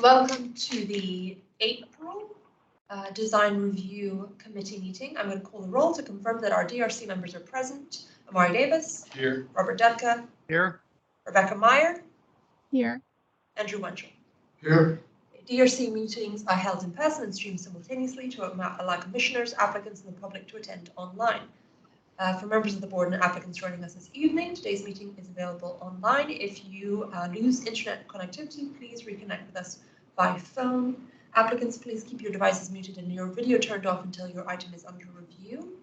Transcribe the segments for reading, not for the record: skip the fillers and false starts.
Welcome to the April Design Review Committee meeting. I'm going to call the roll to confirm that our DRC members are present. Amari Davis. Here. Robert Dudka. Here. Rebecca Meyer. Here. Andrew Wenchel. Here. DRC meetings are held in person and streamed simultaneously to allow commissioners, applicants, and the public to attend online. For members of the board and applicants joining us this evening, today's meeting is available online. If you lose internet connectivity, please reconnect with us by phone. Applicants, please keep your devices muted and your video turned off until your item is under review.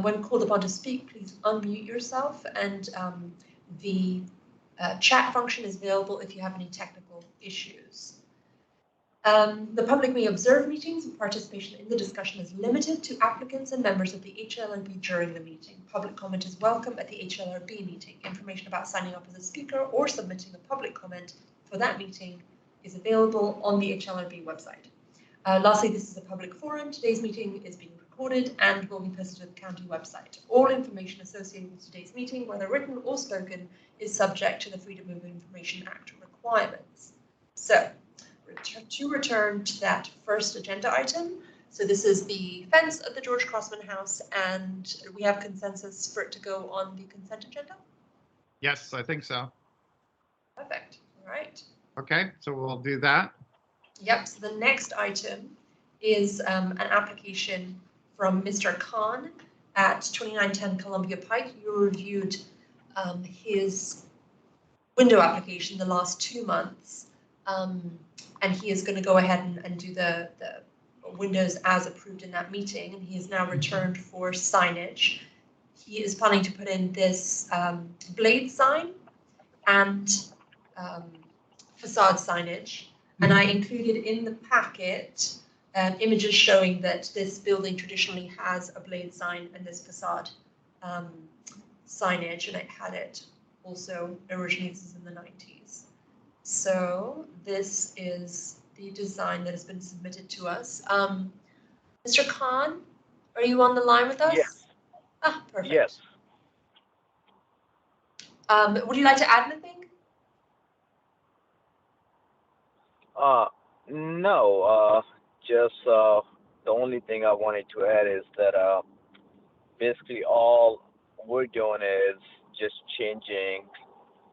When called upon to speak, please unmute yourself, and the chat function is available if you have any technical issues. The public may observe meetings, and participation in the discussion is limited to applicants and members of the HLRB during the meeting. Public comment is welcome at the HLRB meeting. Information about signing up as a speaker or submitting a public comment for that meeting is available on the HLRB website. Lastly, this is a public forum. Today's meeting is being recorded and will be posted to the county website. All information associated with today's meeting, whether written or spoken, is subject to the Freedom of Information Act requirements. So, to return to that first agenda item, so this is the fence at the George Crossman House, and we have consensus for it to go on the consent agenda? Yes, I think so. Perfect. All right. Okay, so we'll do that. Yep, so the next item is an application from Mr. Khan at 2910 Columbia Pike. You reviewed his window application the last 2 months, and he is going to go ahead and do the windows as approved in that meeting, and he is now returned for signage. He is planning to put in this blade sign and facade signage. And I included in the packet images showing that this building traditionally has a blade sign and this facade signage, and it had it also originally, this is in the 90s. So this is the design that has been submitted to us. Mr. Khan, are you on the line with us? Yes. Ah, perfect. Yes. Would you like to add anything? No, just the only thing I wanted to add is that basically all we're doing is just changing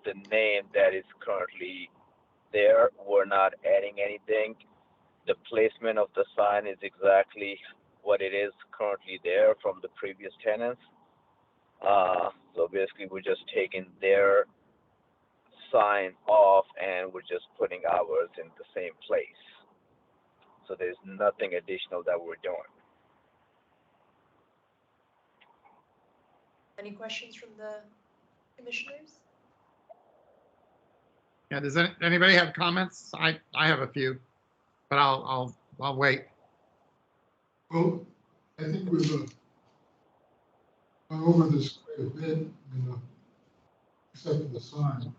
the name that is currently there. We're not adding anything. The placement of the sign is exactly what it is currently there from the previous tenants. So basically we're just taking their sign off and we're just putting ours in the same place. So there's nothing additional that we're doing. Any questions from the commissioners? Yeah, does anybody have comments? I have a few, but I'll wait. Well, I think we've gone over this quite a bit, and, except for the sign.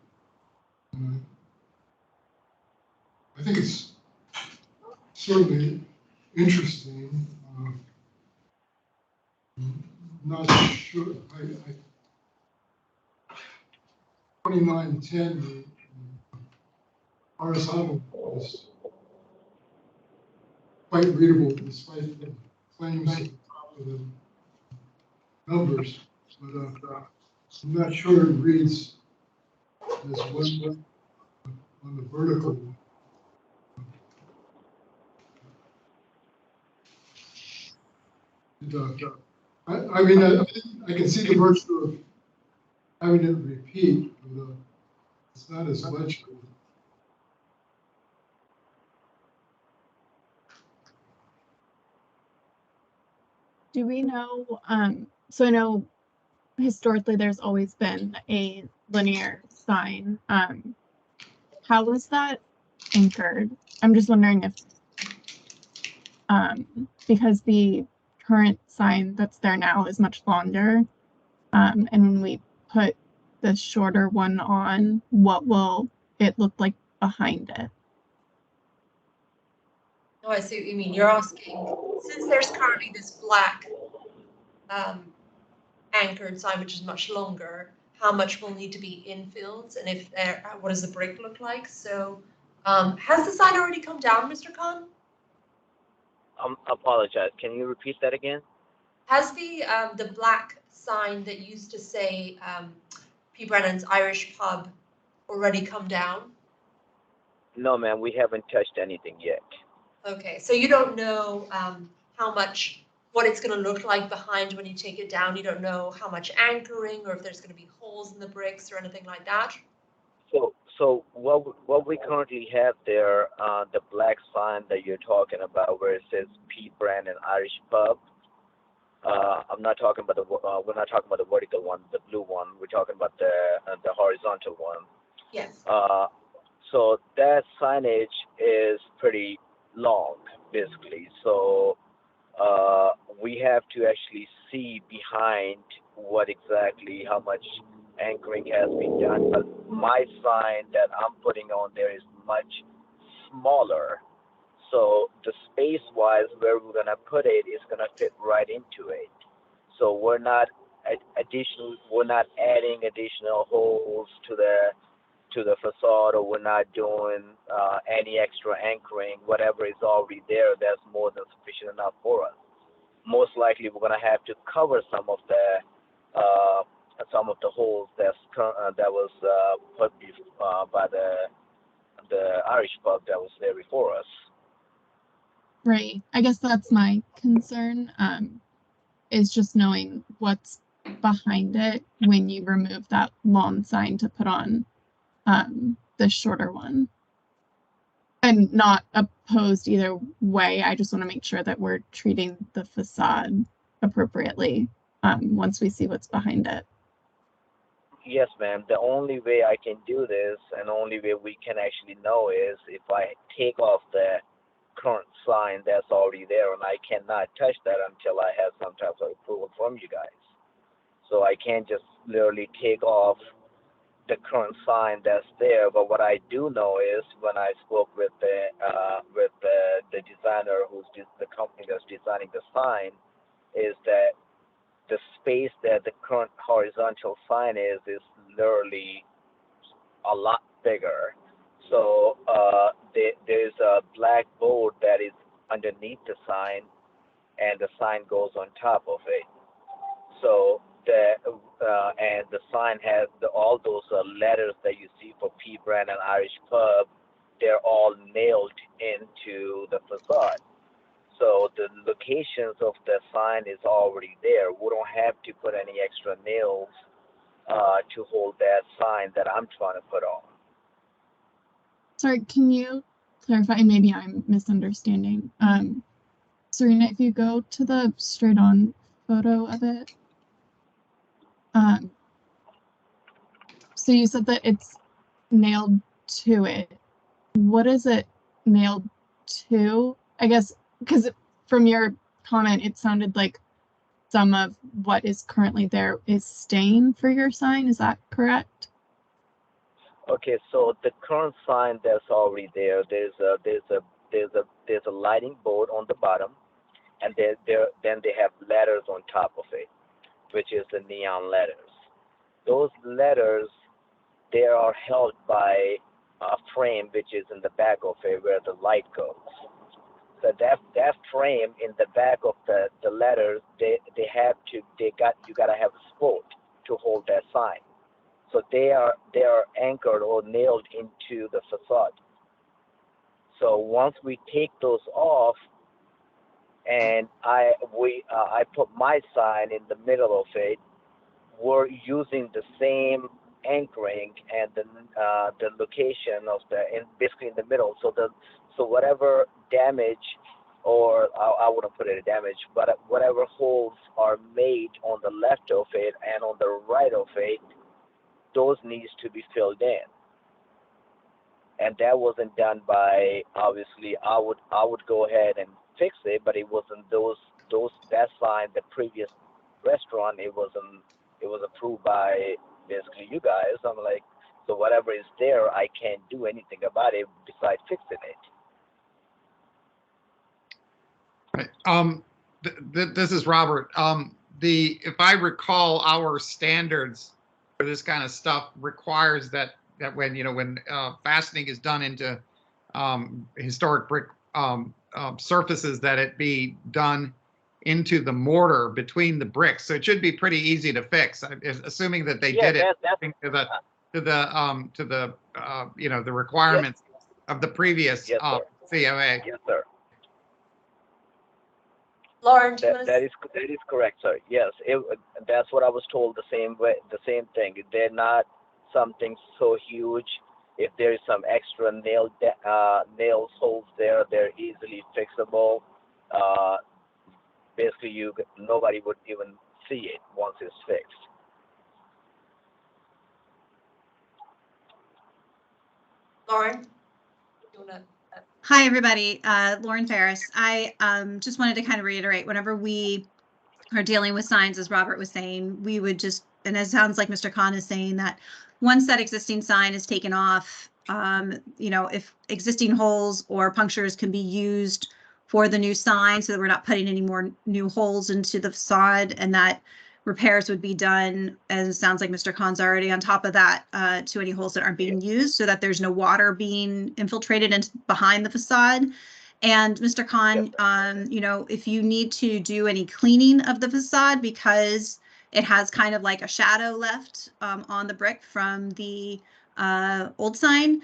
I think it's certainly interesting. Not sure. 2910 horizontal is quite readable despite the claims of the numbers, but I'm not sure it reads as well on the vertical. I mean, I can see the virtue of having it repeat, but it's not as legible. Do we know, so I know historically there's always been a linear sign. How was that anchored? I'm just wondering if, because the current sign that's there now is much longer, and when we put the shorter one on, what will it look like behind it? Oh, I see what you mean. You're asking, since there's currently this black anchored sign, which is much longer, how much will need to be infilled, and if what does the brick look like? So Has the sign already come down, Mr. Khan? Apologize. Can you repeat that again? Has the black sign that used to say P. Brennan's Irish Pub already come down? No, ma'am, we haven't touched anything yet. Okay, so you don't know what it's going to look like behind when you take it down. You don't know how much anchoring or if there's going to be holes in the bricks or anything like that. So what we currently have there, the black sign that you're talking about, where it says P. Brandon Irish Pub. I'm not talking about we're not talking about the vertical one, the blue one. We're talking about the horizontal one. Yes. So that signage is pretty long, basically. So we have to actually see behind how much anchoring has been done. But my sign that I'm putting on there is much smaller. So the space-wise, where we're gonna put it is gonna fit right into it. So we're not adding additional holes to the facade, or we're not doing any extra anchoring. Whatever is already there, that's more than sufficient enough for us. Most likely, we're gonna have to cover some of the holes that was put by the Irish pub that was there before us. Right. I guess that's my concern, is just knowing what's behind it when you remove that long sign to put on the shorter one. And not opposed either way. I just want to make sure that we're treating the facade appropriately once we see what's behind it. Yes, ma'am. The only way I can do this, and the only way we can actually know, is if I take off the current sign that's already there, and I cannot touch that until I have some type of approval from you guys. So I can't just literally take off the current sign that's there. But what I do know is, when I spoke with the designer, the company that's designing the sign, is that the space that the current horizontal sign is literally a lot bigger. So there's a black board that is underneath the sign, and the sign goes on top of it. So and the sign has all those letters that you see for P. Brandon Irish Pub. They're all nailed into the facade. So the locations of the sign is already there. We don't have to put any extra nails to hold that sign that I'm trying to put on. Sorry, can you clarify? Maybe I'm misunderstanding. Serena, if you go to the straight on photo of it, so you said that it's nailed to it. What is it nailed to? I guess, because from your comment, it sounded like some of what is currently there is staying for your sign. Is that correct? Okay, so the current sign that's already there, there's a lighting board on the bottom, and then they have letters on top of it, which is the neon letters. Those letters, they are held by a frame which is in the back of it where the light goes. So that frame in the back of the letters, you gotta have a support to hold that sign. So they are anchored or nailed into the facade. So once we take those off, and I put my sign in the middle of it, we're using the same anchoring and the location of basically in the middle. So whatever damage, or I wouldn't put it a damage, but whatever holes are made on the left of it and on the right of it, those needs to be filled in. And that wasn't done by, obviously, I would go ahead and fix it, but it wasn't that sign, the previous restaurant, it was approved by basically you guys. I'm like, so whatever is there, I can't do anything about it besides fixing it. Right. This is Robert. If I recall, our standards for this kind of stuff requires that when fastening is done into historic brick surfaces, that it be done into the mortar between the bricks. So it should be pretty easy to fix, assuming that they did it to the you know, the requirements of the previous Yes, sir. COA. Yes, sir. Lauren, That is correct, sir. Yes, that's what I was told. The same way, the same thing. They're not something so huge. If there is some extra nails holes there, they're easily fixable. Basically, nobody would even see it once it's fixed. Lauren, you wanna? Hi, everybody. Lauren Ferris. I just wanted to kind of reiterate, whenever we are dealing with signs, as Robert was saying, we would just, and it sounds like Mr. Khan is saying, that once that existing sign is taken off, you know, if existing holes or punctures can be used for the new sign, so that we're not putting any more new holes into the facade, and that repairs would be done, as it sounds like Mr. Khan's already on top of that, to any holes that aren't being used, so that there's no water being infiltrated into behind the facade. And Mr. Khan, you know, if you need to do any cleaning of the facade because it has kind of like a shadow left on the brick from the old sign,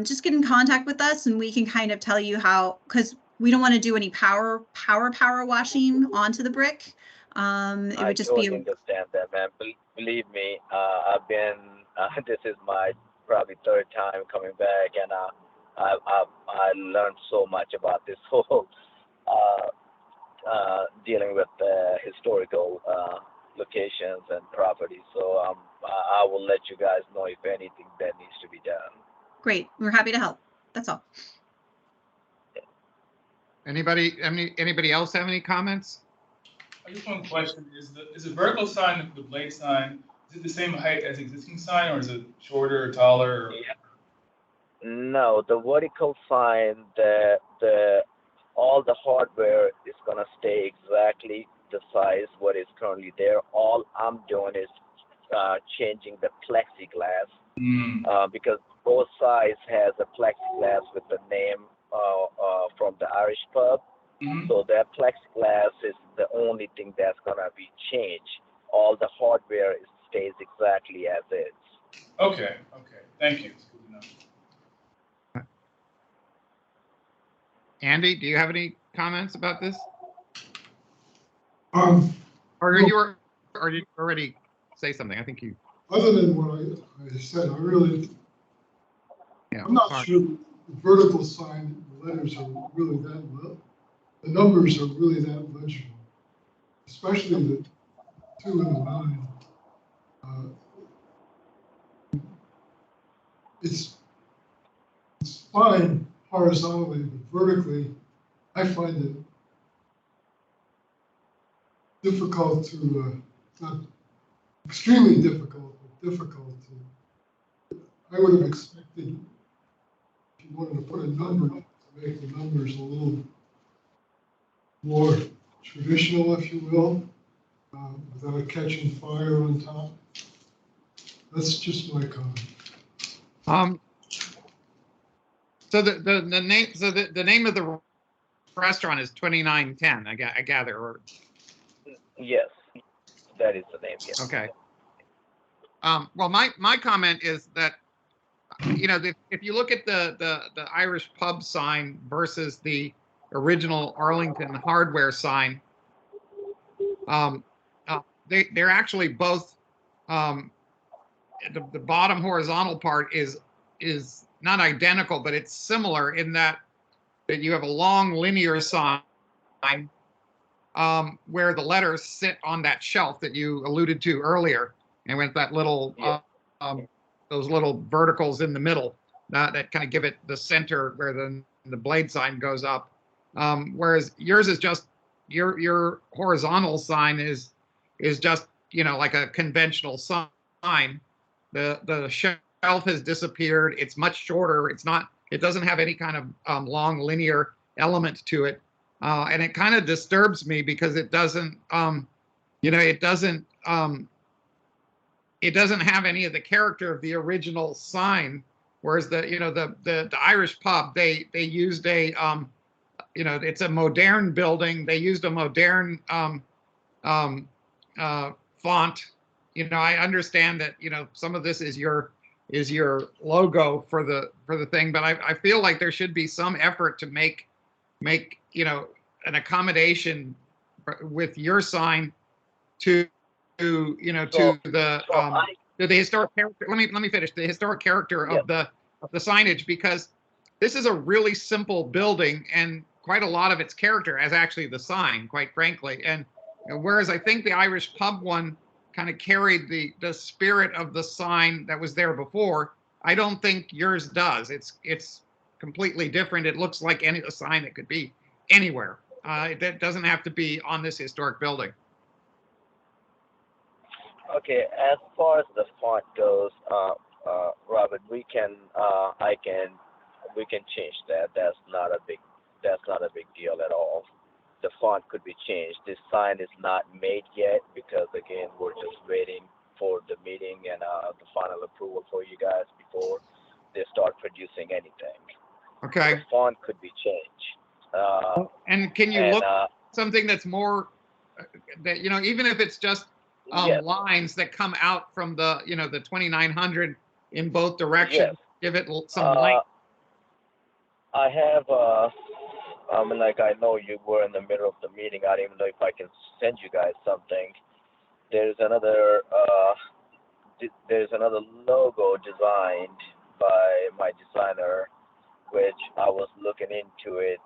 just get in contact with us and we can kind of tell you how, because we don't want to do any power washing onto the brick. It would just totally be understand that, man. Believe me, I've been. This is my probably third time coming back, and I learned so much about this whole dealing with historical locations and properties. So I will let you guys know if anything that needs to be done. great. We're happy to help. That's all. Anybody else have any comments? I just one question: is the vertical sign, the blade sign, is it the same height as existing sign, or is it shorter or taller? Or... Yeah. No, the vertical sign, all the hardware is gonna stay exactly the size what is currently there. All I'm doing is changing the plexiglass because both sides has a plexiglass with the name from the Irish pub. Mm-hmm. So that plexiglass is the only thing that's gonna be changed. All the hardware stays exactly as is. Okay. Thank you. It's good to know. Andy, do you have any comments about this? No. Or did you already say something? I think you. Other than what I said, Yeah, I'm not sure the vertical sign letters are really the numbers are really that legible, especially the 2 and the 9. It's fine horizontally, but vertically, I find it difficult to, not extremely difficult, but difficult to, I would have expected, if you wanted to put a number, to make the numbers a little more traditional, if you will, without catching fire on top. That's just my comment. So the name of the restaurant is 2910. I gather. Or... Yes, that is the name. Yes. Okay. Well, my comment is that, you know, if you look at the Irish pub sign versus the original Arlington hardware sign, they're actually both, the bottom horizontal part is not identical, but it's similar in that you have a long linear sign where the letters sit on that shelf that you alluded to earlier, and with that little those little verticals in the middle that kind of give it the center where the blade sign goes up. Whereas yours is just your horizontal sign is just, you know, like a conventional sign. The shelf has disappeared. It's much shorter. It doesn't have any kind of long linear element to it. And it kind of disturbs me because it doesn't, you know, it doesn't have any of the character of the original sign Whereas the Irish pub, they used a it's a modern building. They used a modern font. I understand that some of this is your logo for the thing, but I feel like there should be some effort to make an accommodation with your sign to to the historic character. Let me finish. The historic character of the signage, because this is a really simple building, and quite a lot of its character as actually the sign, quite frankly. And whereas I think the Irish pub one kind of carried the spirit of the sign that was there before, I don't think yours does. It's completely different. It looks like any sign that could be anywhere. It doesn't have to be on this historic building. Okay, as far as the font goes, Robert, we can change that. That's not a big deal at all. The font could be changed. This sign is not made yet because again we're just waiting for the meeting and the final approval for you guys before they start producing anything. Okay. The font could be changed. And can you look at something that's more that even if it's just lines that come out from the the 2900 in both directions, give it some length. I have I know you were in the middle of the meeting. I don't even know if I can send you guys something. There's another logo designed by my designer, which I was looking into it.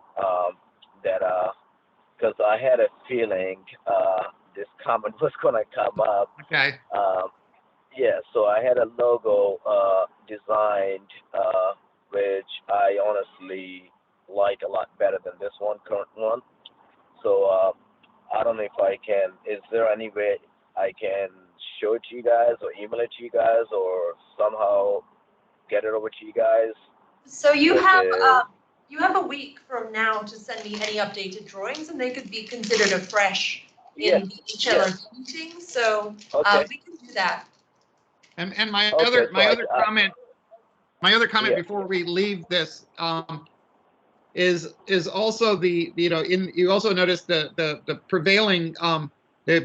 Because I had a feeling this comment was gonna come up. Okay. So I had a logo designed, which I honestly like a lot better than this current one. So I don't know if I can. Is there any way I can show it to you guys, or email it to you guys, or somehow get it over to you guys? So you have a week from now to send me any updated drawings, and they could be considered afresh in the HLR meeting. So we can do that. And my other comment before we leave this is also you also notice the prevailing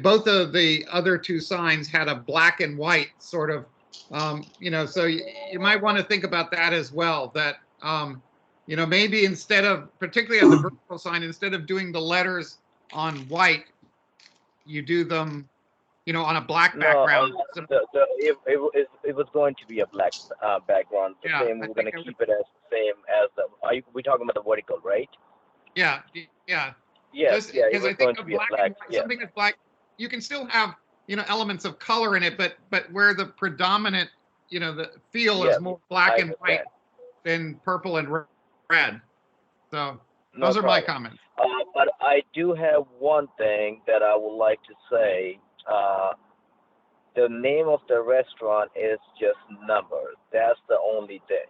both of the other two signs had a black and white sort of so you might want to think about that as well, that maybe instead of, particularly on the vertical sign, instead of doing the letters on white, you do them on a black background. It was going to be a black background. We're going to keep it as the same as we talking about the vertical, right? Yeah. Yes, because I think black and white, something that's black, you can still have elements of color in it, but where the predominant the feel is more black and white than purple and red. So those are my comments. But I do have one thing that I would like to say. The name of the restaurant is just numbers. That's the only thing.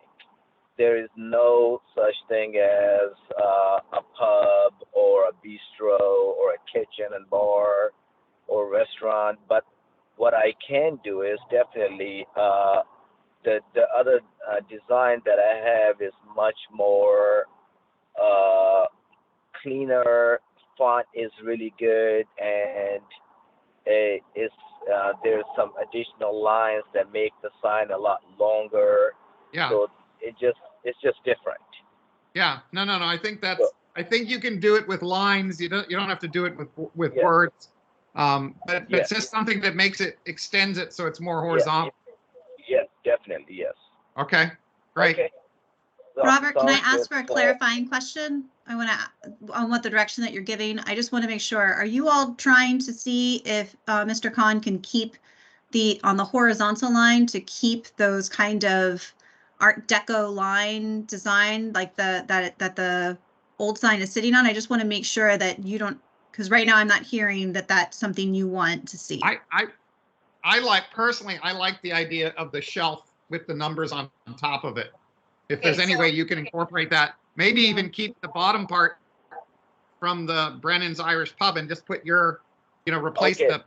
There is no such thing as a pub or a bistro or a kitchen and bar or restaurant. But what I can do is definitely the other design that I have is much more cleaner. Font is really good, and there's some additional lines that make the sign a lot longer. Yeah. So it's just different. Yeah. No. I think I think you can do it with lines. You don't have to do it with words. But it's just something that extends it so it's more horizontal. Yes, definitely, yes. Okay, great. Okay. Robert, can I ask for a clarifying question? On what the direction that you're giving. I just want to make sure, are you all trying to see if Mr. Khan can keep on the horizontal line, to keep those kind of Art Deco line design like that the old sign is sitting on? I just want to make sure that you don't, because right now I'm not hearing that that's something you want to see. I like the idea of the shelf with the numbers on top of it. If there's any way you can incorporate that, maybe even keep the bottom part from the Brennan's Irish Pub and just put your, replace the.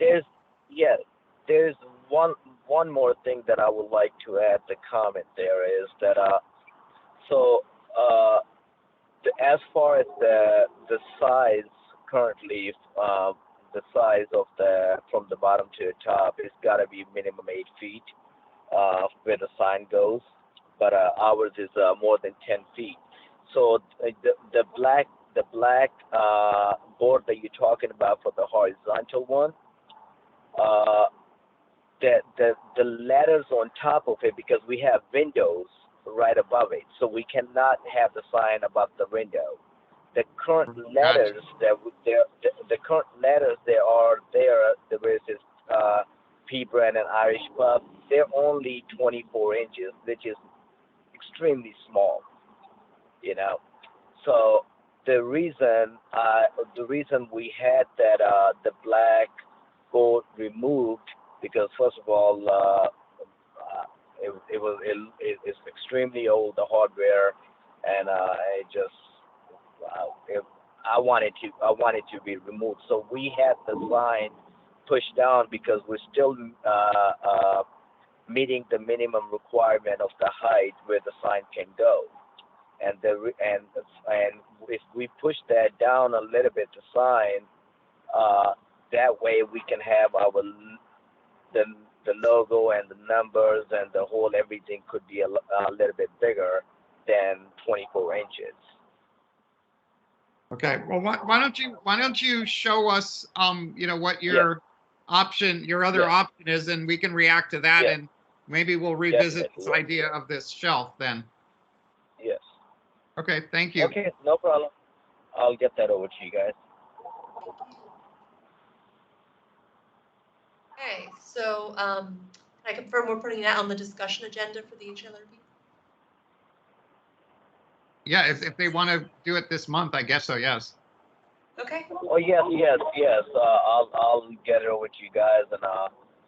There's one more thing that I would like to add. The comment there is that So as far as the size currently, the size of from the bottom to the top, it's got to be minimum 8 feet where the sign goes, but ours is more than 10 feet. So the black board that you're talking about for the horizontal one, the letters on top of it, because we have windows right above it, so we cannot have the sign above the window. The current letters the current letters there are there, where it says P Brand and Irish Pub, they're only 24 inches, which is extremely small, you know. So the reason we had that the black board removed, because first of all, it's extremely old, the hardware, and it just I wanted to be removed. So we had the sign pushed down because we're still meeting the minimum requirement of the height where the sign can go. And if we push that down a little bit, the sign, that way we can have the logo and the numbers and the whole everything could be a little bit bigger than 24 inches. Okay, well, why don't you show us, what your other option is, and we can react to that, and maybe we'll revisit this idea of this shelf then. Yes. Okay, thank you. Okay, no problem. I'll get that over to you guys. Okay, so can I confirm we're putting that on the discussion agenda for the HLRB? Yeah, if they want to do it this month, I guess so, yes. Okay. Oh yes. I'll get it over to you guys, and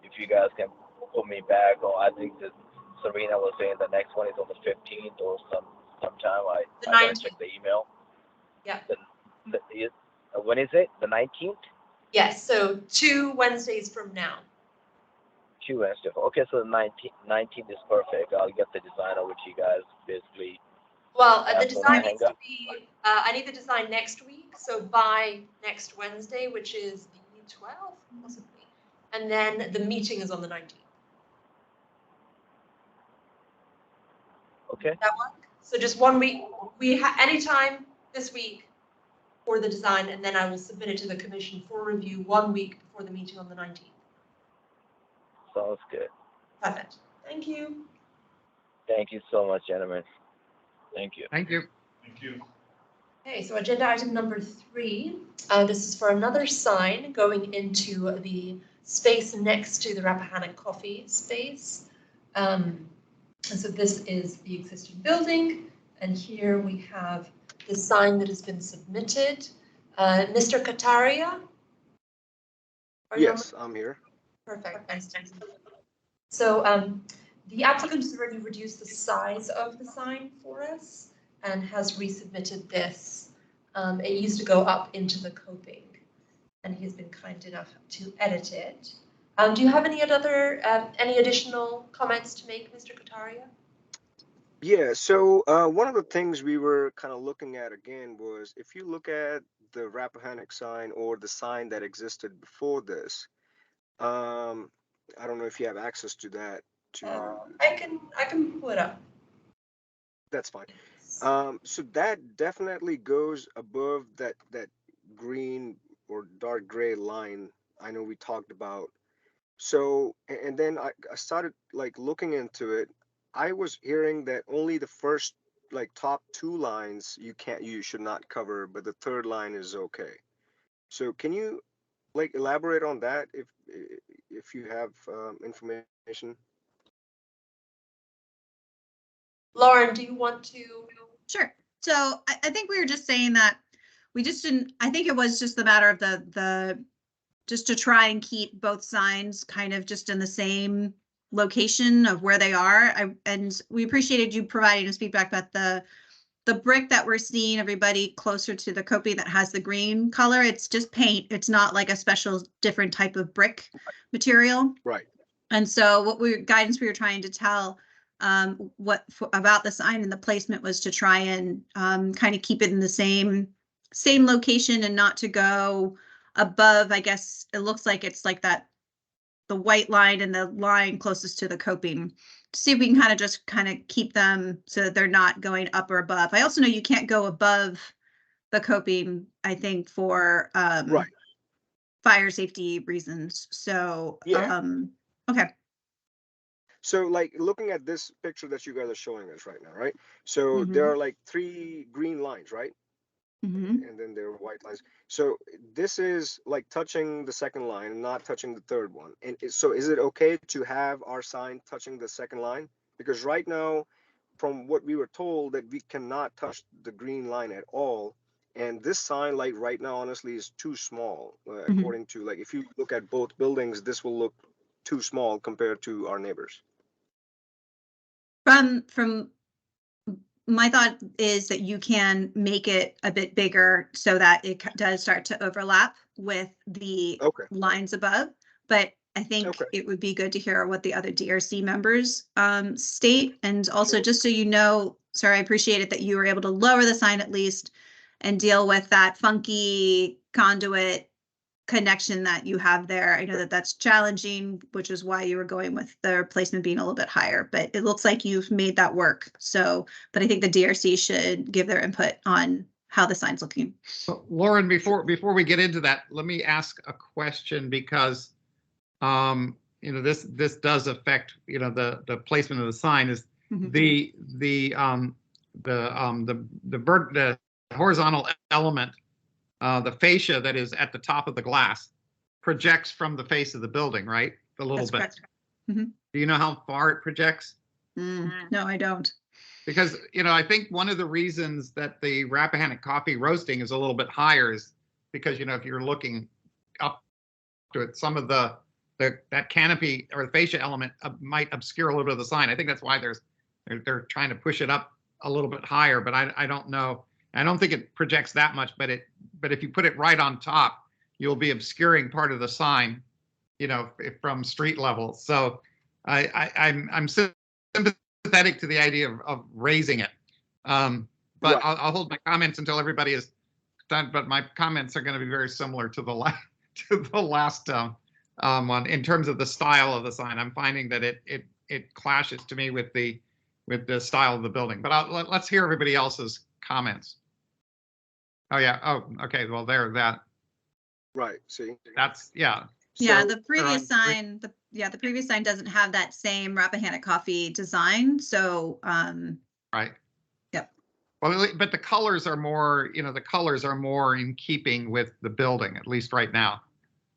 if you guys can put me back, or I think that Serena was saying the next one is on the 15th or sometime. I gotta check the email. Yeah. When is it? The 19th? Yes. So 2 Wednesdays from now. 2 Wednesdays. Okay, so the 19th is perfect. I'll get the design over to you guys basically. Well, the design needs to be, I need the design next week, so by next Wednesday, which is the 12th, possibly. And then the meeting is on the 19th. Okay. That work? So just 1 week, anytime this week for the design, and then I will submit it to the commission for review 1 week before the meeting on the 19th. Sounds good. Perfect. Thank you. Thank you so much, gentlemen. Thank you. Thank you. Thank you. Okay, so agenda item number 3. This is for another sign going into the space next to the Rappahannock Coffee space. And so this is the existing building, and here we have the sign that has been submitted. Mr. Kataria? Yes, I'm here. Perfect, thanks. So the applicant has already reduced the size of the sign for us and has resubmitted this. It used to go up into the coping, and he has been kind enough to edit it. Do you have any additional comments to make, Mr. Kataria? Yeah, so one of the things we were kind of looking at again was if you look at the Rappahannock sign or the sign that existed before this, I don't know if you have access to that. I can pull it up. That's fine. So that definitely goes above that green or dark gray line I know we talked about. So, and then I started like looking into it. I was hearing that only the first like top 2 lines you should not cover, but the third line is okay. So can you like elaborate on that if you have information? Lauren, do you want to? Sure. So I think we were just saying that we just didn't, I think it was just the matter of the just to try and keep both signs kind of just in the same location of where they are. And we appreciated you providing us feedback about the brick that we're seeing, everybody closer to the copy that has the green color. It's just paint. It's not like a special different type of brick material. Right. And so guidance we were trying to tell about the sign and the placement was to try and kind of keep it in the same location and not to go above. I guess it looks like it's like that, the white line and the line closest to the coping, to see if we can kind of keep them so that they're not going up or above. I also know you can't go above the coping, I think, for Right. fire safety reasons. So, Yeah. okay. So like looking at this picture that you guys are showing us right now, right? So Mhm. there are like 3 green lines, right? Mhm. And then there are white lines. So this is like touching the second line and not touching the third one. And so is it okay to have our sign touching the second line? Because right now, from what we were told, that we cannot touch the green line at all. And this sign, like right now, honestly, is too small. According to, like, if you look at both buildings, this will look too small compared to our neighbors. From my thought is that you can make it a bit bigger so that it does start to overlap with the Okay. lines above. But I think Okay. it would be good to hear what the other DRC members state. And also, Sure. just so you know, sir, I appreciate it that you were able to lower the sign at least and deal with that funky conduit connection that you have there. I know that that's challenging, which is why you were going with the replacement being a little bit higher, but it looks like you've made that work. So, but I think the DRC should give their input on how the sign's looking. Well, Lauren, before we get into that, let me ask a question, because this does affect the placement of the sign. Is the horizontal element, the fascia that is at the top of the glass, projects from the face of the building, right? A little That's bit. correct. Mm-hmm. Do you know how far it projects? No, I don't. Because, I think one of the reasons that the Rappahannock coffee roasting is a little bit higher is because, if you're looking up to it, some of that canopy or the fascia element might obscure a little bit of the sign. I think that's why they're trying to push it up a little bit higher, but I don't know. I don't think it projects that much, but if you put it right on top, you'll be obscuring part of the sign, from street level. So I'm sympathetic to the idea of raising it. But Right. I'll hold my comments until everybody is done. But my comments are going to be very similar to the last one in terms of the style of the sign. I'm finding that it clashes to me with the style of the building. But let's hear everybody else's comments. Oh yeah. Oh, okay. Well, that. Right. See. That's yeah. Yeah, So, the previous sign, the previous sign doesn't have that same Rappahannock coffee design. So, right. Yep. Well, but the colors are more, in keeping with the building, at least right now.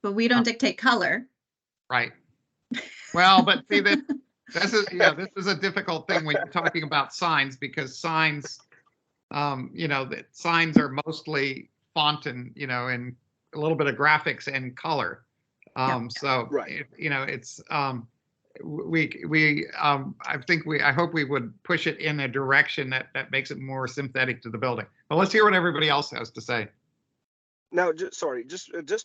But we don't dictate color. Right. Well, but see this is a difficult thing when you're talking about signs, because signs, that signs are mostly font and, and a little bit of graphics and color. So, right. it's, I hope we would push it in a direction that makes it more sympathetic to the building. But let's hear what everybody else has to say. Now, just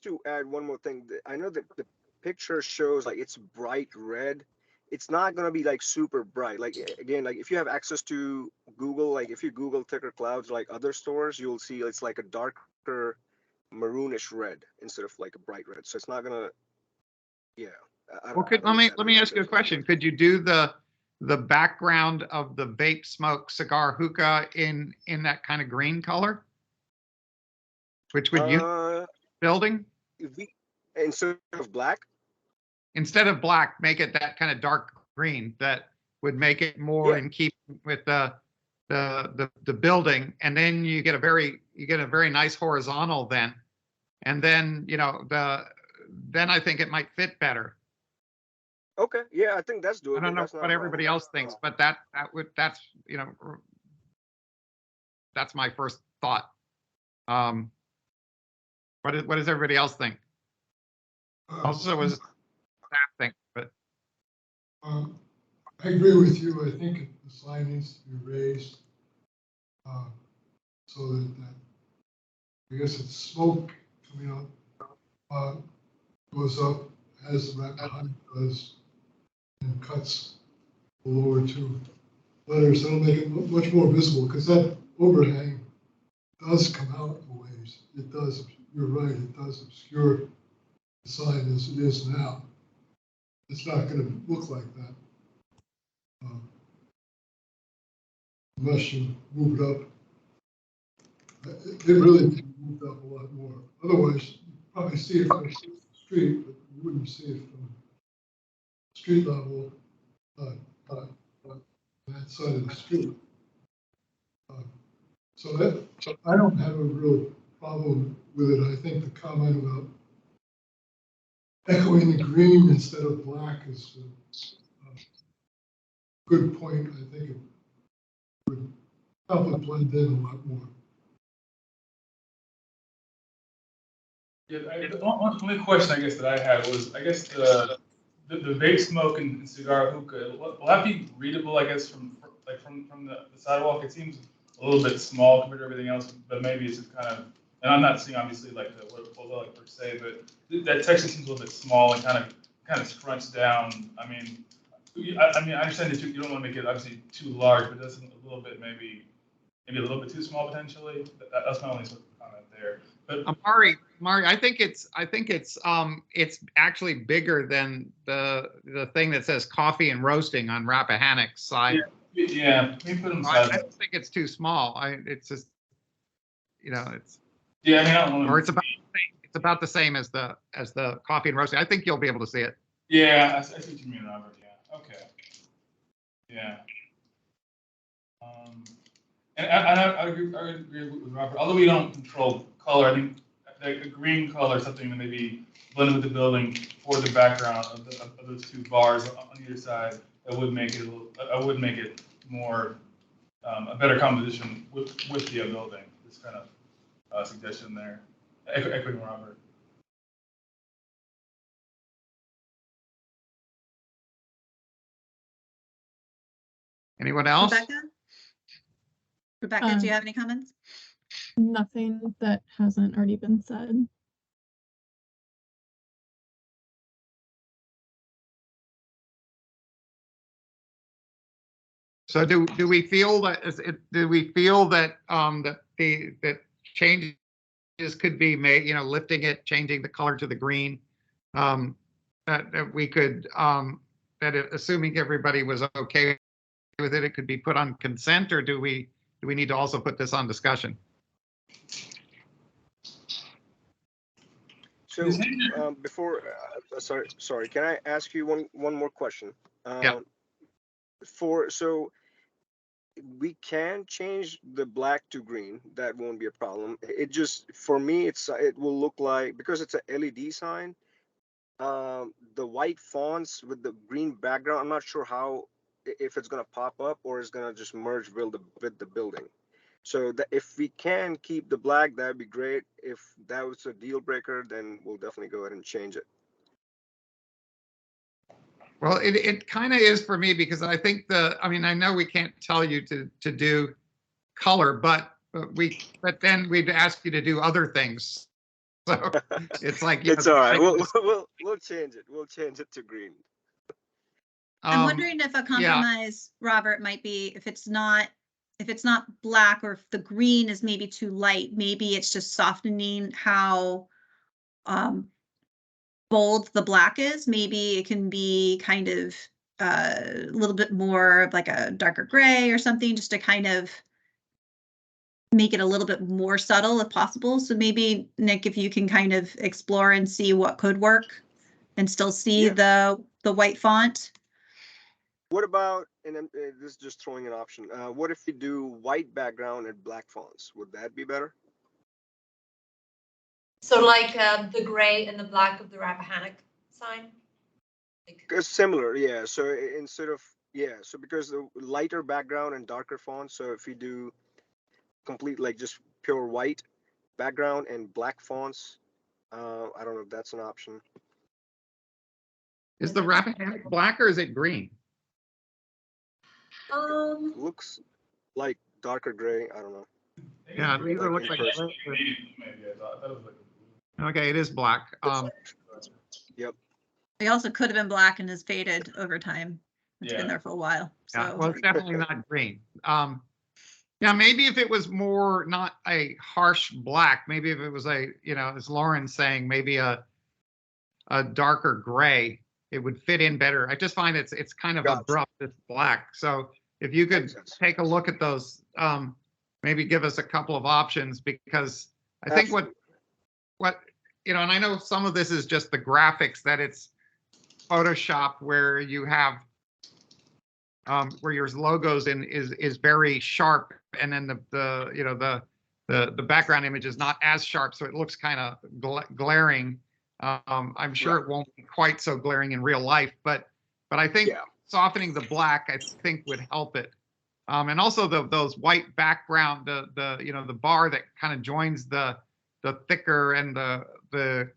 to add one more thing, I know that the picture shows like it's bright red. It's not gonna be like super bright. Like again, like if you have access to Google, like if you Google thicker clouds like other stores, you'll see it's like a darker maroonish red instead of like a bright red. So it's not gonna, yeah. Well, let me ask you a question. Could you do the background of the vape smoke cigar hookah in that kind of green color, which would you building? Instead of black? Instead of black, make it that kind of dark green that would make it more in keeping with the building, and then you get a very nice horizontal then, and then then I think it might fit better. Okay, yeah, I think that's doable. I don't know what everybody else thinks, but that's my first thought. What does everybody else think? Also, was that thing, but I agree with you. I think the sign needs to be raised so that I guess it's smoke coming out, goes up as the Rappahannock does and cuts lower two letters. That'll make it much more visible, because that overhang does come out a ways. It does, you're right, it does obscure the sign as it is now. It's not going to look like that unless you move it up. It really needs to be moved up a lot more. Otherwise, you probably see it from the street, but you wouldn't see it from street level on that side of the street. So I don't have a real problem with it. I think the comment about echoing the green instead of black is a good point. I think it would help it blend in a lot more. Yeah, the only question I guess that I had was, I guess the vape smoke and cigar hookah, will that be readable, I guess, from the sidewalk? It seems a little bit small compared to everything else, but maybe it's just kind of, and I'm not seeing obviously like what it pulls out like per se, but that section seems a little bit small and kind of scrunched down. I mean, I understand that you don't want to make it obviously too large, but that's a little bit maybe a little bit too small potentially. That's my only sort of comment there. But Mari, I think it's actually bigger than the thing that says coffee and roasting on Rappahannock's side. Yeah, we put them I don't think it's too small. It's just, it's. Yeah, I mean, I don't know. Or it's about the same as the coffee and roasting. I think you'll be able to see it. Yeah, I see what you mean, Robert. Yeah. Okay. Yeah. And I agree with Robert. Although we don't control color, I think a green color, something that maybe blended with the building for the background of those two bars on either side, that would make it more a better composition with the building. This kind of suggestion there, echoing Robert. Anyone else? Rebecca, do you have any comments? Nothing that hasn't already been said. So do we feel that that changes could be made, lifting it, changing the color to the green, that we could, assuming everybody was okay with it, it could be put on consent, or do we need to also put this on discussion? So before, sorry, can I ask you one more question? Yeah. So we can change the black to green. That won't be a problem. It just, for me, it will look like, because it's a LED sign, the white fonts with the green background, I'm not sure if it's going to pop up or it's going to just merge with the building. So that if we can keep the black, that'd be great. If that was a deal breaker, then we'll definitely go ahead and change it. Well, it kind of is for me, because I think I know we can't tell you to do color, but then we'd ask you to do other things. So it's like, it's all right. We'll change it. We'll change it to green. I'm wondering if a compromise, yeah, Robert, might be if it's not black, or if the green is maybe too light, maybe it's just softening how bold the black is. Maybe it can be kind of a little bit more of like a darker gray or something, just to kind of make it a little bit more subtle if possible. So maybe, Nick, if you can kind of explore and see what could work and still see the white font. What about, and this is just throwing an option, what if you do white background and black fonts? Would that be better? So like the gray and the black of the Rappahannock sign? Similar, yeah. So instead of, so because the lighter background and darker fonts, so if you do complete, like just pure white background and black fonts, I don't know if that's an option. Is the Rappahannock black or is it green? Looks like darker gray. I don't know. Yeah, it either looks like. Okay, it is black. Yep. It also could have been black and has faded over time. It's Yeah. been there for a while. Yeah, So well, it's definitely not green. Yeah, maybe if it was more not a harsh black, maybe if it was a, you know, as Lauren's saying, maybe a darker gray, it would fit in better. I just find it's kind of Gotcha. abrupt, it's black. So if you could Makes sense. take a look at those, maybe give us a couple of options, because I think Absolutely. what, you know, and I know some of this is just the graphics that it's Photoshop where you have where your logos in is very sharp, and then the you know the background image is not as sharp, so it looks kind of glaring. I'm sure Right. it won't be quite so glaring in real life, but I think Yeah. softening the black, I think, would help it. And also those white background, the you know, the bar that kind of joins the thicker and the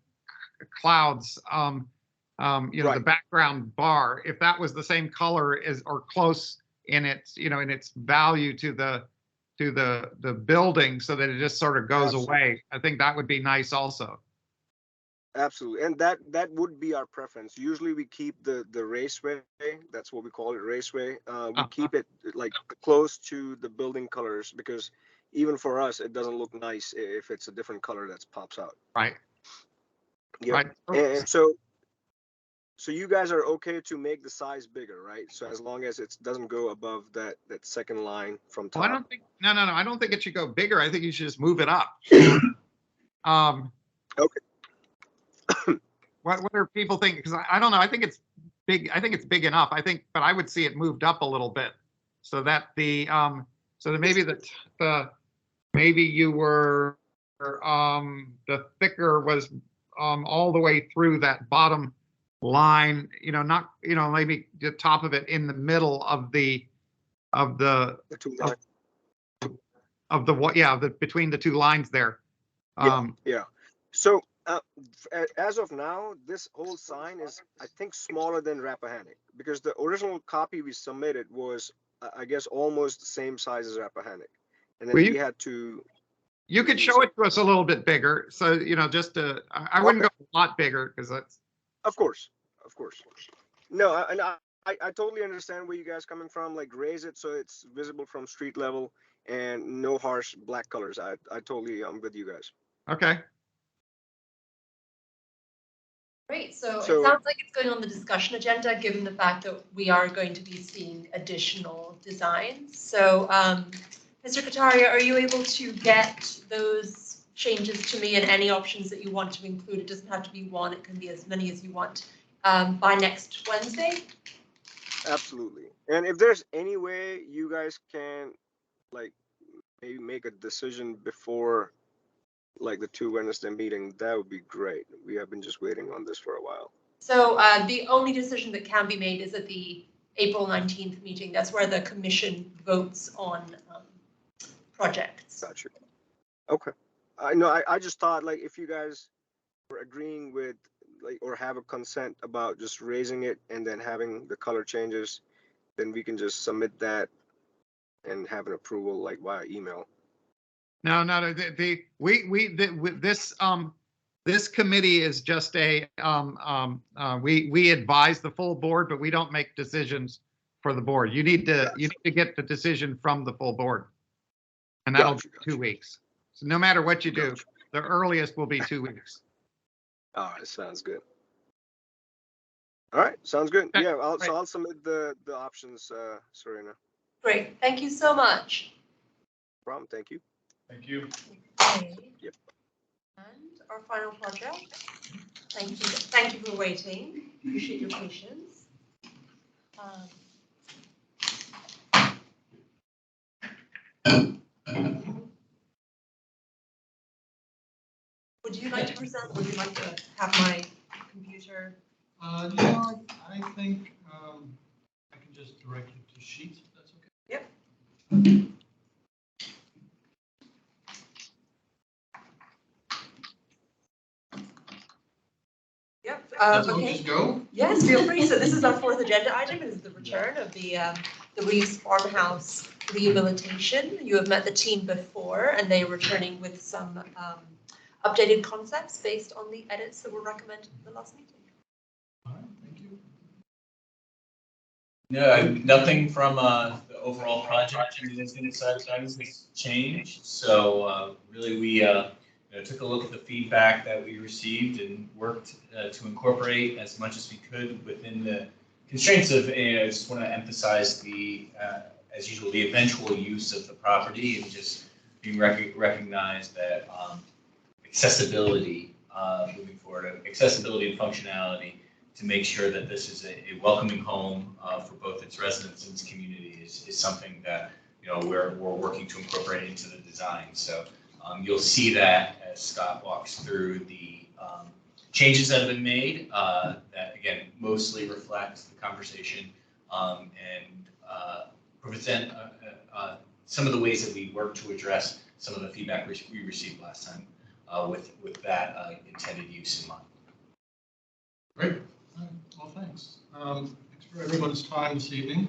clouds. You know, Right. the background bar, if that was the same color as or close in its, you know, in its value to the building, so that it just sort of goes Absolutely. away, I think that would be nice also. Absolutely, and that would be our preference. Usually, we keep the raceway. That's what we call it, raceway. We keep it like close to the building colors, because even for us, it doesn't look nice if it's a different color that pops out. Right. Yep. Right. And so you guys are okay to make the size bigger, right? So as long as it doesn't go above that second line from top. Well, I don't think no. I don't think it should go bigger. I think you should just move it up. Okay. What are people thinking? Because I don't know. I think it's big. I think it's big enough. I think, but I would see it moved up a little bit, so that the so that maybe the maybe you were the thicker was all the way through that bottom line. You know, not, you know, maybe the top of it in the middle of the two lines. of the what? Yeah, between the two lines there. Yeah. So as of now, this whole sign is, I think, smaller than Rappahannock, because the original copy we submitted was, I guess, almost the same size as Rappahannock, and then Well, we had to. You could show it to us a little bit bigger, so, you know, just to, I wouldn't Okay. go a lot bigger, because that's. Of course. No, and I totally understand where you guys coming from. Like, raise it so it's visible from street level and no harsh black colors. I totally am with you guys. Okay. Great, so it So- sounds like it's going on the discussion agenda, given the fact that we are going to be seeing additional designs. So, Mr. Kataria, are you able to get those changes to me and any options that you want to include? It doesn't have to be one, it can be as many as you want, by next Wednesday? Absolutely. And if there's any way you guys can, like, maybe make a decision before, like, the 2 Wednesday meeting, that would be great. We have been just waiting on this for a while. So the only decision that can be made is at the April 19th meeting. That's where the commission votes on projects. Gotcha. Okay. I know, I just thought, like, if you guys were agreeing with, like, or have a consent about just raising it and then having the color changes, then we can just submit that and have an approval, like, via email. No, this committee is just a, we advise the full board, but we don't make decisions for the board. You need to get the decision from the full board. And that'll be 2 weeks. So no matter what you do, the earliest will be 2 weeks. All right, sounds good. All right, sounds good. Okay, Yeah, great. so I'll submit the options, Serena. Great, thank you so much. No problem, thank you. Thank you. Okay. Yep. And our final project. Thank you for waiting. Appreciate your patience. Would you like to present? Would you like to have my computer? No, I think I can just direct you to sheets, if that's okay. Yep. Yep. Okay. Just go? Yes, feel free. So this is our fourth agenda item. It is the return of the Reeves Farmhouse rehabilitation. You have met the team before, and they are returning with some updated concepts based on the edits that were recommended at the last meeting. All right, thank you. No, nothing from the overall project and the business side of things has changed. So really, we took a look at the feedback that we received and worked to incorporate as much as we could within the constraints of. I just want to emphasize the, as usual, the eventual use of the property and just being recognized that accessibility moving forward, accessibility and functionality, to make sure that this is a welcoming home for both its residents and its community is something that we're working to incorporate into the design. So you'll see that as Scott walks through the changes that have been made that again mostly reflect the conversation and present some of the ways that we work to address some of the feedback we received last time with that intended use in mind. Great. Well, thanks. Thanks for everyone's time this evening.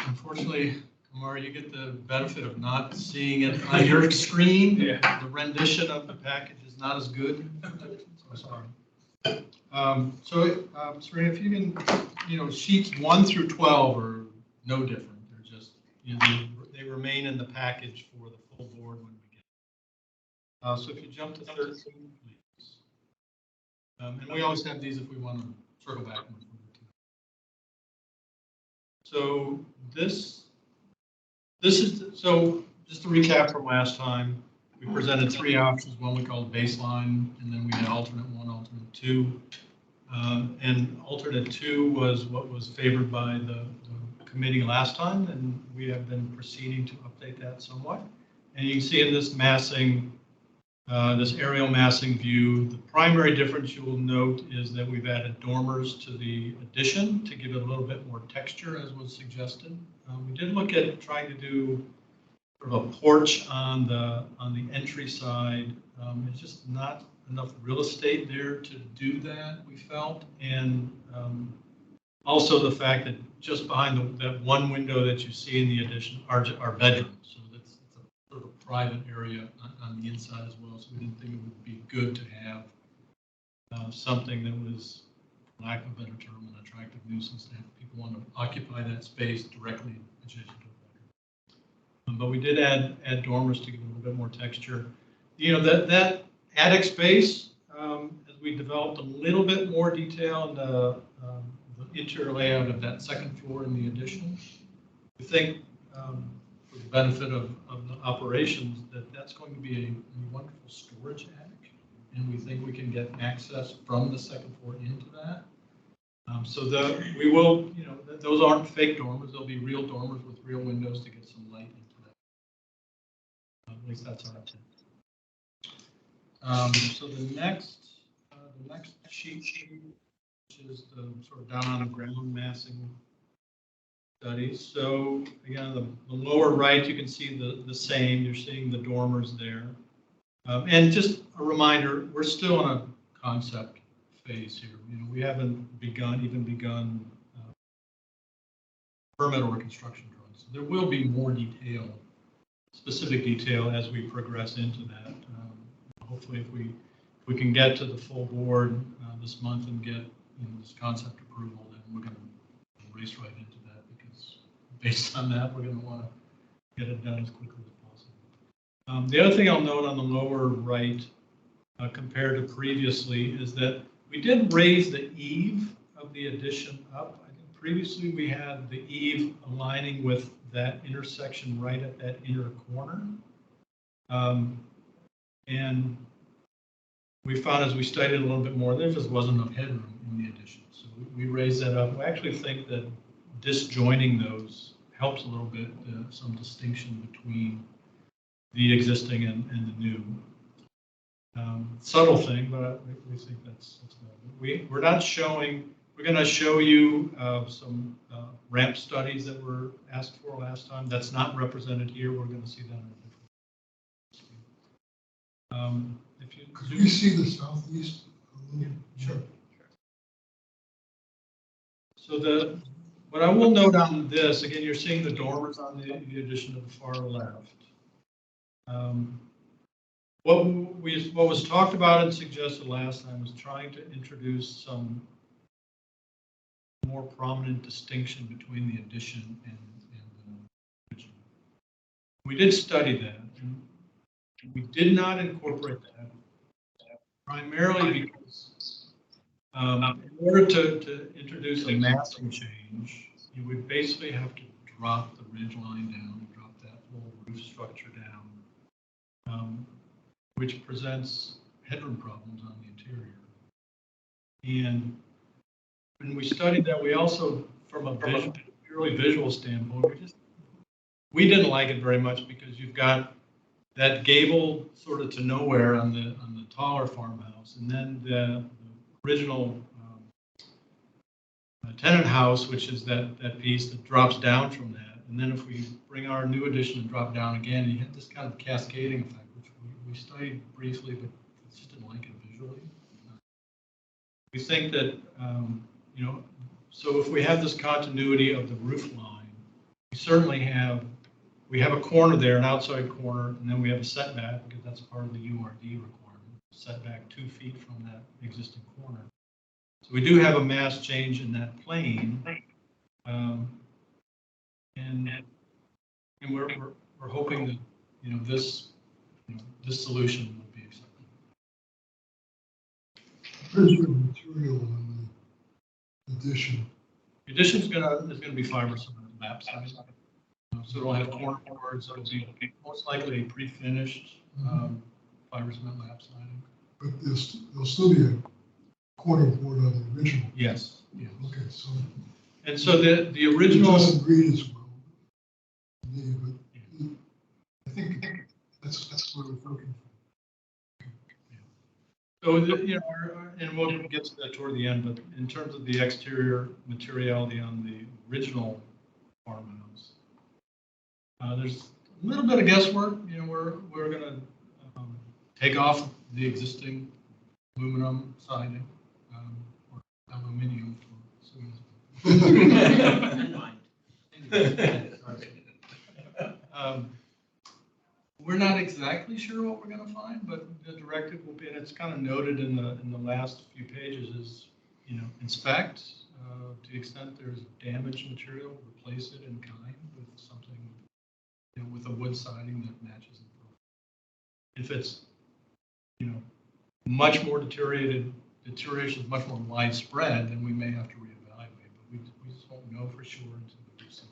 Unfortunately, Amar, you get the benefit of not seeing it on your screen. Yeah. The rendition of the package is not as good. So sorry. Serena, if you can, sheets 1 through 12 are no different. They're just, they remain in the package for the full board when we get it. So if you jump to 13, please. And we always have these if we want to circle back. So this is, so just to recap from last time, we presented 3 options. One we called baseline, and then we had alternate 1, alternate 2. And alternate 2 was what was favored by the committee last time, and we have been proceeding to update that somewhat. And you can see in this massing, this aerial massing view, the primary difference you will note is that we've added dormers to the addition to give it a little bit more texture, as was suggested. We did look at trying to do sort of a porch on the entry side. It's just not enough real estate there to do that, we felt, and also the fact that just behind that one window that you see in the addition are bedrooms, so it's a sort of private area on the inside as well. So we didn't think it would be good to have something that was, for lack of a better term, an attractive nuisance to have people want to occupy that space directly adjacent to a bedroom. But we did add dormers to give it a little bit more texture. That attic space, as we developed a little bit more detail in the interior layout of that second floor in the addition, we think for the benefit of the operations that's going to be a wonderful storage attic, and we think we can get access from the second floor into that. So we will, those aren't fake dormers; they'll be real dormers with real windows to get some light into that. At least that's our intent. So the next sheet, which is the sort of down on the ground massing studies. So again, the lower right, you can see the same. You're seeing the dormers there. And just a reminder, we're still in a concept phase here. We haven't begun permit or construction drawings. So there will be more detail, specific detail, as we progress into that. Hopefully, if we can get to the full board this month and get this concept approval, then we're going to race right into that, because based on that, we're going to want to get it done as quickly as possible. The other thing I'll note on the lower right, compared to previously, is that we did raise the eave of the addition up. I think previously we had the eave aligning with that intersection right at that inner corner. And we found, as we studied a little bit more, there just wasn't enough headroom in the addition. So we raised that up. We actually think that disjoining those helps a little bit, some distinction between the existing and the new. Subtle thing, but we think that's good. We're not showing, we're going to show you some ramp studies that were asked for last time. That's not represented here. We're going to see that in a different. Could we see the southeast? Sure. So what I will note on this, again, you're seeing the dormers on the addition to the far left. What was talked about and suggested last time was trying to introduce some more prominent distinction between the addition and the original. We did study that, and we did not incorporate that primarily because in order to introduce a massing change, you would basically have to drop the ridge line down, drop that whole roof structure down, which presents headroom problems on the interior. And when we studied that, we also, from a purely visual standpoint, we didn't like it very much because you've got that gable sort of to nowhere on the taller farmhouse, and then the original tenant house, which is that piece that drops down from that. And then if we bring our new addition and drop down again, you have this kind of cascading effect, which we studied briefly, but just didn't like it visually. We think that, you know, so if we have this continuity of the roof line, we certainly have a corner there, an outside corner, and then we have a setback because that's part of the URD requirement, setback 2 feet from that existing corner. So we do have a mass change in that plane, and we're hoping that, you know, this solution will be acceptable. Where's the material on the addition? The addition is gonna be fiber cement lap siding. So it'll have corner boards. It'll be most likely pre-finished fiber cement lap siding. But there'll still be a corner board on the original. Yes. Yes. Okay, so. And so the original. It doesn't read as well. Yeah, but I think that's what we're looking for. So, you know, and we'll get to that toward the end, but in terms of the exterior materiality on the original farmhouse, there's a little bit of guesswork. You know, we're going to take off the existing aluminum siding, or aluminium. We're not exactly sure what we're going to find, but the directive will be, and it's kind of noted in the last few pages, is, you know, inspect to the extent there's damaged material, replace it in kind with something, you know, with a wood siding that matches it. If it's, you know, much more deterioration is much more widespread, then we may have to reevaluate. But we just won't know for sure until we do some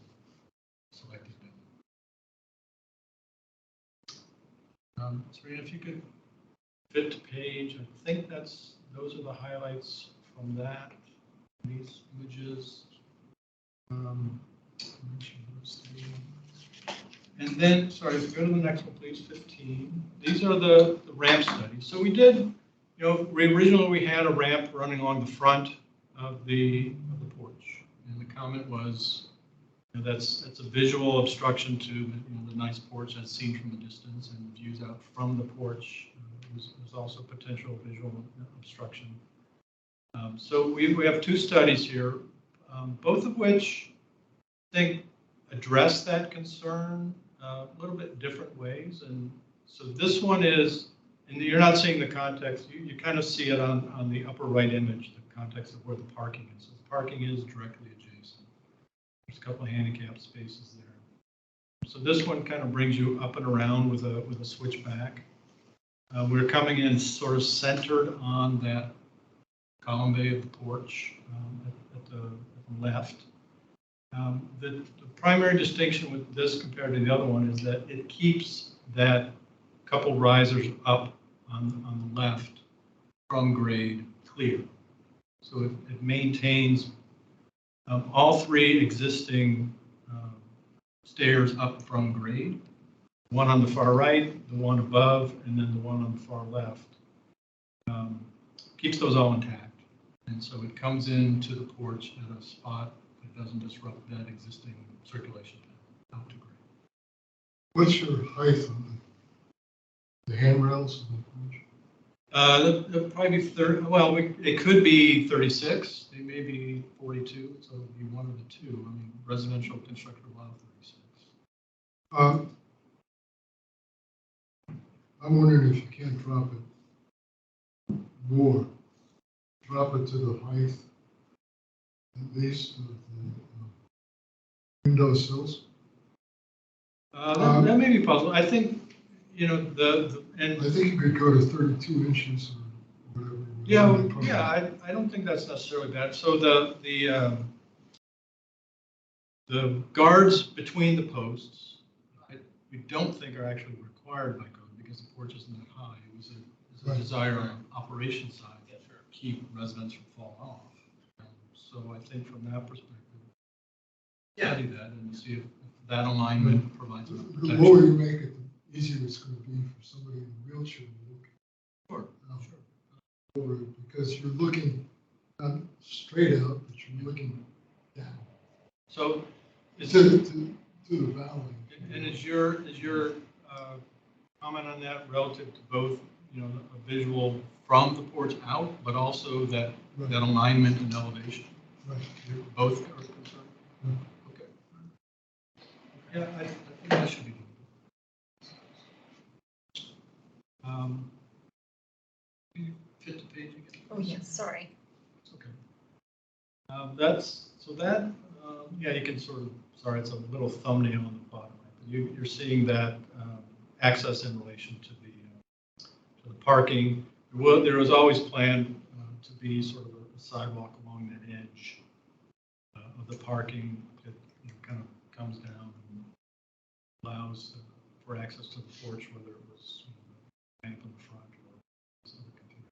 selected. Serena, if you could fit to page, I think those are the highlights from that. These images. And then, sorry, if you go to the next one, please, 15. These are the ramp studies. So we did, you know, originally we had a ramp running along the front of the porch, and the comment was, you know, that's a visual obstruction to the nice porch as seen from a distance, and views out from the porch. There's also potential visual obstruction. So we have two studies here, both of which I think address that concern a little bit different ways. And so this one is, and you're not seeing the context, you kind of see it on the upper right image, the context of where the parking is. So the parking is directly adjacent. There's a couple of handicap spaces there. So this one kind of brings you up and around with a switchback. We're coming in sort of centered on that column bay of the porch at the left. The primary distinction with this compared to the other one is that it keeps that couple risers up on the left from grade clear. So it maintains all three existing stairs up from grade, one on the far right, the one above, and then the one on the far left. Keeps those all intact. And so it comes into the porch at a spot that doesn't disrupt that existing circulation path out to grade. What's your height on the handrails of the porch? They'll probably be 30. Well, it could be 36. They may be 42. So it'll be one of the two. I mean, residential construction allow 36. I'm wondering if you can't drop it more. Drop it to the height at least, of the window sills. That may be possible. I think, you know, and I think you could go to 32 inches or whatever. yeah, without a problem. yeah, I don't think that's necessarily bad. So the guards between the posts, we don't think are actually required by code because the porch isn't that high. It was a Right. desire on the operation side to keep residents from falling off. So I think from that perspective, study that and see if that alignment provides enough The protection. lower you make it, the easier it's going to be for somebody in a wheelchair to look Sure, over it, because you're looking not straight out, but you're looking down So is to the valley. And is your comment on that relative to both, you know, a visual from the porch out, but also that Right. that alignment and elevation? Right. Both are concerned? Yeah. Okay. Yeah, I think that should be doable. Can you fit the page again? Oh, yes, sorry. It's okay. Yeah, you can sort of, sorry, it's a little thumbnail on the bottom, right? But you're seeing that access in relation to the parking. There was always planned to be sort of a sidewalk along that edge of the parking that, you know, kind of comes down and allows for access to the porch, whether it was, you know, ramp in the front or some other configuration.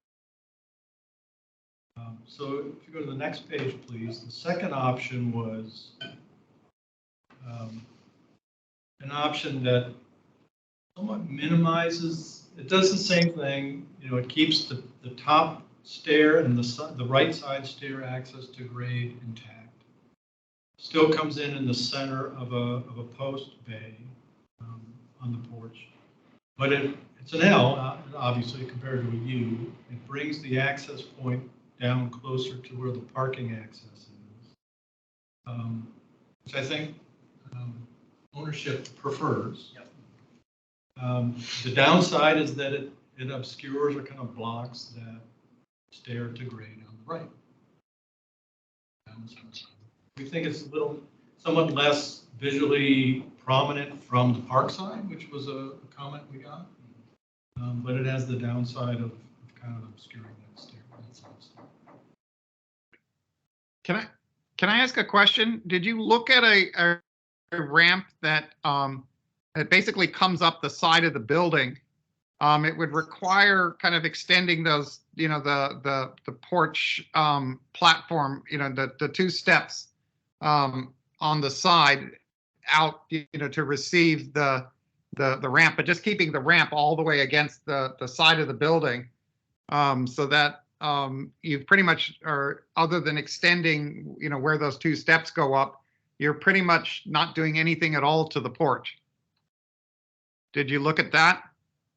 So if you go to the next page, please. The second option was an option that somewhat minimizes, it does the same thing, you know, it keeps the top stair and the right side stair access to grade intact. Still comes in the center of a post bay on the porch. But it's an L, obviously, compared to a U. It brings the access point down closer to where the parking access is, which I think ownership prefers. Yep. The downside is that it obscures or kind of blocks that stair to grade on the right. We think it's somewhat less visually prominent from the park side, which was a comment we got. But it has the downside of kind of obscuring that stair. Can I ask a question? Did you look at a ramp that that basically comes up the side of the building? It would require kind of extending those, you know, the porch platform, you know, the two steps on the side out, you know, to receive the ramp, but just keeping the ramp all the way against the side of the building, so that you pretty much are, other than extending, you know, where those two steps go up, you're pretty much not doing anything at all to the porch. Did you look at that?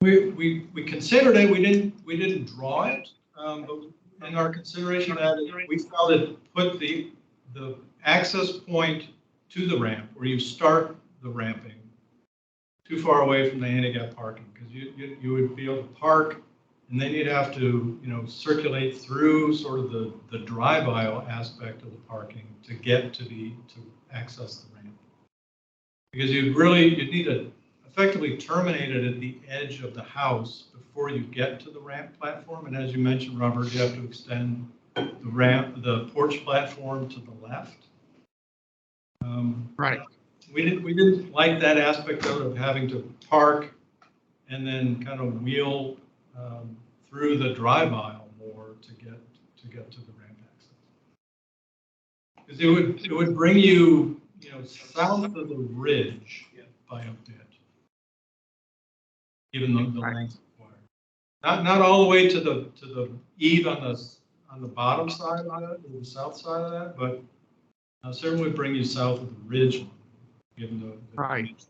We considered it. We didn't draw it, but in our consideration of that, we felt it put the access point to the ramp where you start the ramping too far away from the handicap parking, because you would be able to park and then you'd have to, you know, circulate through sort of the drive aisle aspect of the parking to get to access the ramp, because you'd need to effectively terminate it at the edge of the house before you get to the ramp platform. And as you mentioned, Robert, you have to extend the porch platform to the left. Right. We didn't like that aspect of having to park and then kind of wheel through the drive aisle more to get to the ramp access. Because it would bring you, you know, south of the ridge by a bit, given the length required. Not all the way to the eave on the bottom side of that, or the south side of that, but certainly would bring you south of the ridge line, given the right.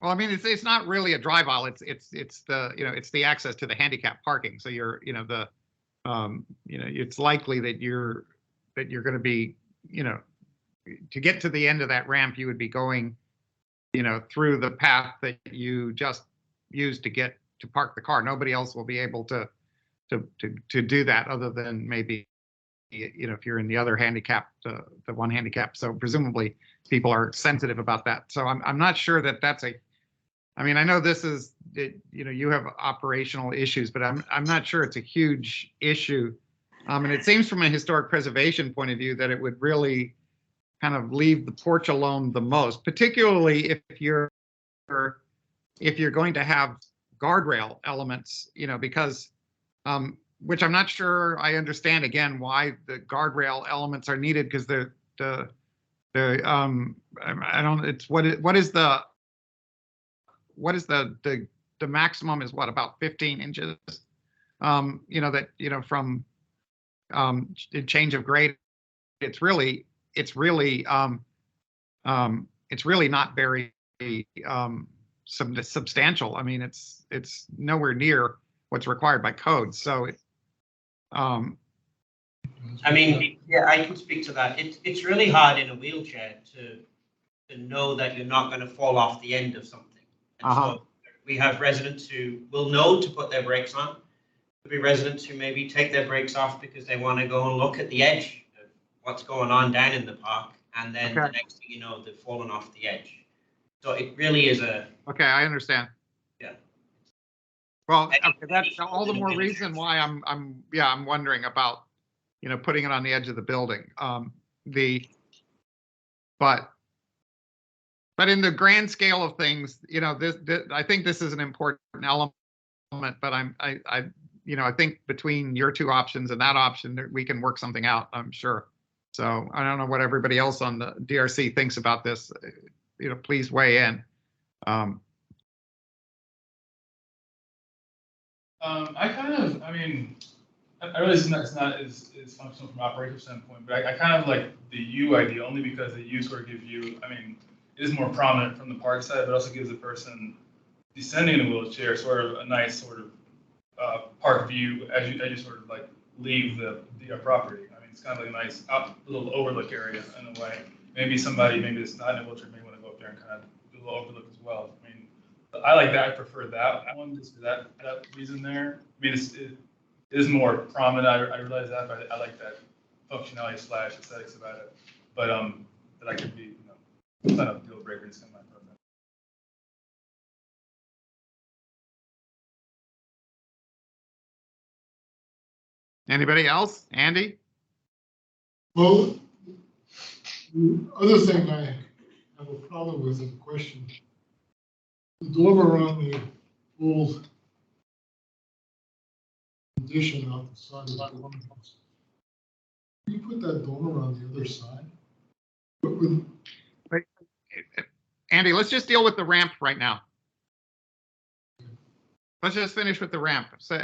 Well, I mean, it's not really a drive aisle. It's the, you know, it's the access to the handicap parking. So you're, you know, you know, it's likely that you're going to be, you know, to get to the end of that ramp, you would be going, you know, through the path that you just used to park the car. Nobody else will be able to do that other than maybe if you're in the other handicap, the one handicap. So presumably people are sensitive about that. So I'm not sure that that's I mean, I know this is, you have operational issues, but I'm not sure it's a huge issue. And it seems from a historic preservation point of view that it would really kind of leave the porch alone the most, particularly if you're going to have guardrail elements, because which I'm not sure I understand again why the guardrail elements are needed, because I don't, it's what is the maximum is what, about 15 inches, from change of grade. It's really not very substantial. I mean, it's nowhere near what's required by code. So I mean, yeah, I can speak to that. It's really hard in a wheelchair to know that you're not going to fall off the end of something. And so we have residents who will know to put their brakes on. There'll be residents who maybe take their brakes off because they want to go and look at the edge of what's going on down in the park. And then the next thing you know, they've fallen off the edge. So it really is Okay, I understand. Yeah. Well, okay, that's all the more reason why I'm wondering about, putting it on the edge of the building. But in the grand scale of things, this I think this is an important element. But I think between your two options and that option, we can work something out, I'm sure. So I don't know what everybody else on the DRC thinks about this. Please weigh in. I realize it's not as functional from an operational standpoint, but I kind of like the U idea only because the U sort of gives you, it is more prominent from the park side, but also gives the person descending in a wheelchair sort of a nice sort of park view as you sort of like leave the property. It's kind of like a nice little overlook area in a way. Maybe somebody that's not in a wheelchair may want to go up there and kind of do a little overlook as well. I like that. I prefer that one just for that reason there. It is more prominent. I realize that, but I like that functionality / aesthetics about it. But that could be, kind of deal breaker in some of my program. Anybody else? Andy? Well, the other thing I have a problem with in the question, the dormer on the old addition out the side of the house. Can you put that dormer on the other side? Wait, Andy, let's just deal with the ramp right now. Let's just finish with the ramp. So,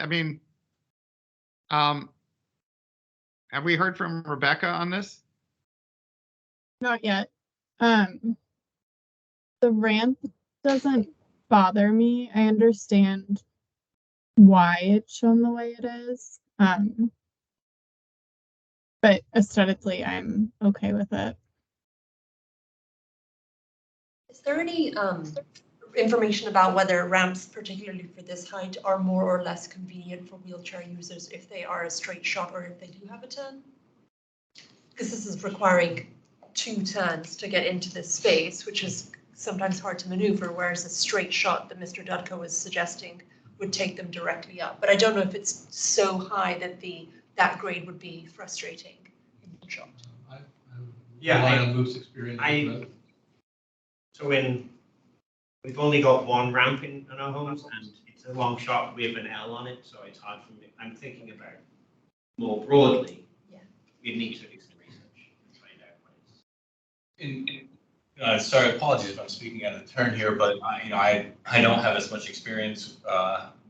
have we heard from Rebecca on this? Not yet. The ramp doesn't bother me. I understand why it's shown the way it is. But aesthetically, I'm okay with it. Is there any information about whether ramps, particularly for this height, are more or less convenient for wheelchair users if they are a straight shot or if they do have a turn? Because this is requiring 2 turns to get into this space, which is sometimes hard to maneuver, whereas a straight shot that Mr. Dudko was suggesting would take them directly up. But I don't know if it's so high that that grade would be frustrating in the shot. I have Luke's experience with that. So we've only got one ramp in our homes, and it's a long shot with an L on it, so it's hard for me. I'm thinking about more broadly. Yeah. We need to do some research and find out what Sorry, apologies if I'm speaking out of turn here, but I don't have as much experience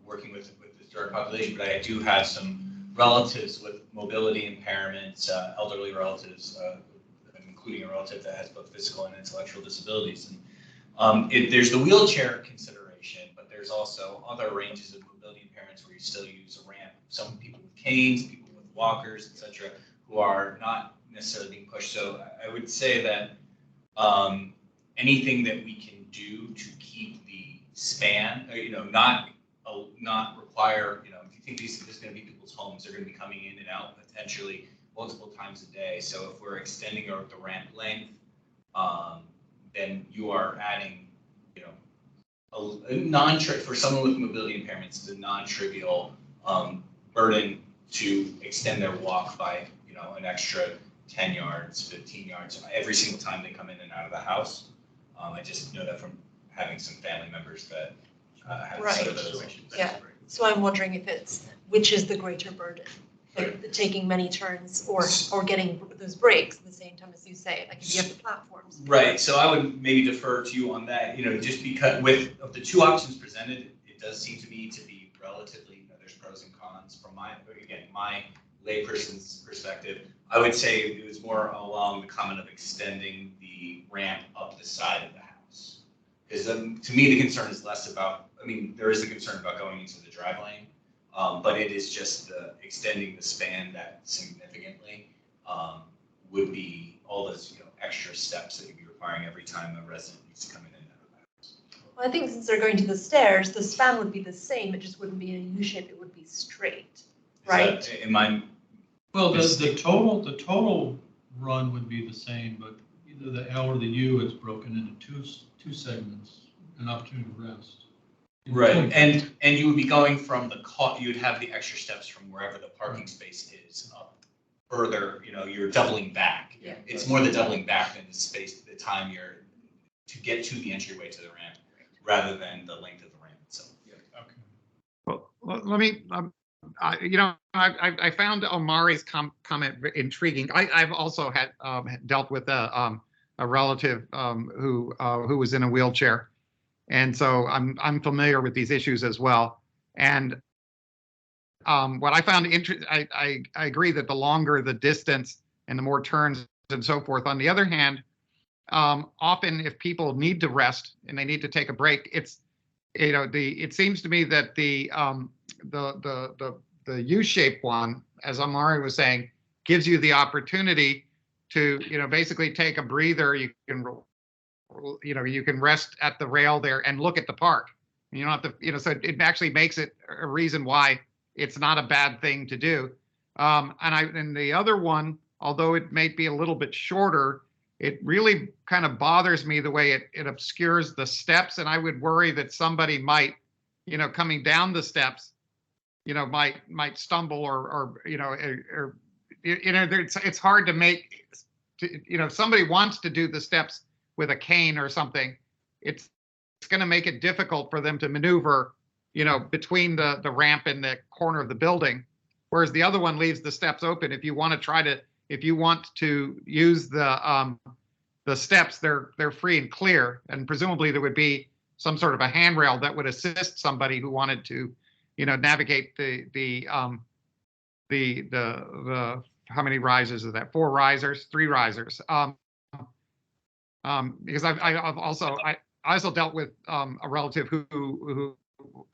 working with the historic population, but I do have some relatives with mobility impairments, elderly relatives, including a relative that has both physical and intellectual disabilities. And there's the wheelchair consideration, but there's also other ranges of mobility impairments where you still use a ramp. Some people with canes, people with walkers, etc., who are not necessarily being pushed. So I would say that anything that we can do to keep the span, not require, if you think this is going to be people's homes, they're going to be coming in and out potentially multiple times a day. So if we're extending the ramp length, then you are adding, you know, for someone with mobility impairments, the non-trivial burden to extend their walk by, you know, an extra 10 yards, 15 yards every single time they come in and out of the house. I just know that from having some family members that have Right. some of those issues. Yeah. So I'm wondering if which is the greater burden, like taking many turns or getting those breaks at the same time, as you say, like if you have the platforms. Right. So I would maybe defer to you on that. You know, just because of the two options presented, it does seem to me to be relatively, you know, there's pros and cons from my layperson's perspective. I would say it was more along the comment of extending the ramp up the side of the house. Because to me, the concern is less about, I mean, there is a concern about going into the drive lane, but it is just extending the span that significantly would be all those, you know, extra steps that you'd be requiring every time a resident needs to come in and out of the house. Well, I think since they're going to the stairs, the span would be the same. It just wouldn't be in a U shape. It would be straight, right? Am I? Well, the total run would be the same, but either the L or the U is broken into two segments, an opportunity to rest. Right, and you would be going from you'd have the extra steps from wherever the parking space is up further, you know, you're doubling back. Yeah. It's more the doubling back than the space, the time to get to the entryway to the ramp, rather than the length of the ramp itself. Yeah. Okay. Well, let me, you know, I found Omari's comment intriguing. I've also had dealt with a relative who was in a wheelchair, and so I'm familiar with these issues as well. And what I found interesting, I agree that the longer the distance and the more turns and so forth. On the other hand, often if people need to rest and they need to take a break, it's, you know, it seems to me that the U-shaped one, as Amari was saying, gives you the opportunity to, you know, basically take a breather. You can rest at the rail there and look at the park. You don't have to, you know, so it actually makes it a reason why it's not a bad thing to do. And the other one, although it may be a little bit shorter, it really kind of bothers me the way it obscures the steps. And I would worry that somebody might, you know, coming down the steps, you know, might stumble or you know, it's hard to make, you know, if somebody wants to do the steps with a cane or something, it's going to make it difficult for them to maneuver, you know, between the ramp and the corner of the building. Whereas the other one leaves the steps open. If you want to use the steps, they're free and clear. And presumably there would be some sort of a handrail that would assist somebody who wanted to, you know, navigate the how many risers is that? 4 risers, 3 risers. Because I've also dealt with a relative who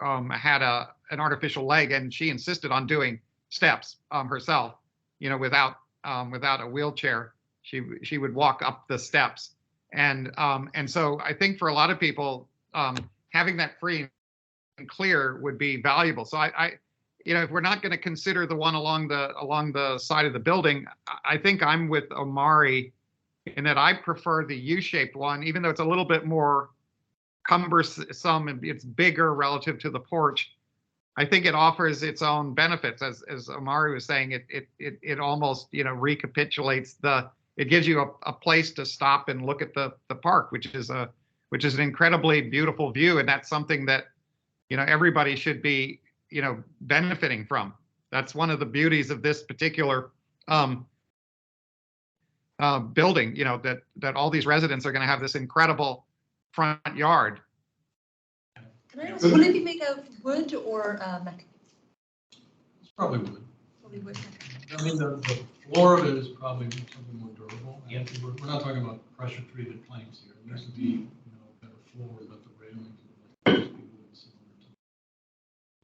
had an artificial leg, and she insisted on doing steps herself, you know, without a wheelchair. She would walk up the steps, and so I think for a lot of people, having that free and clear would be valuable. So you know, if we're not going to consider the one along the side of the building, I think I'm with Omari in that I prefer the U-shaped one, even though it's a little bit more cumbersome and it's bigger relative to the porch. I think it offers its own benefits, as Omari was saying. It almost, you know, recapitulates it gives you a place to stop and look at the park, which is an incredibly beautiful view, and that's something that, you know, everybody should be, you know, benefiting from. That's one of the beauties of this particular building, you know, that all these residents are going to have this incredible front yard. Can I ask, will it be made of wood or metal? It's probably wood. Probably wood. I mean, the floor of it is probably something more durable. Yeah. We're not talking about pressure treated planks here. It needs to be, you know, better floor, but the railings are like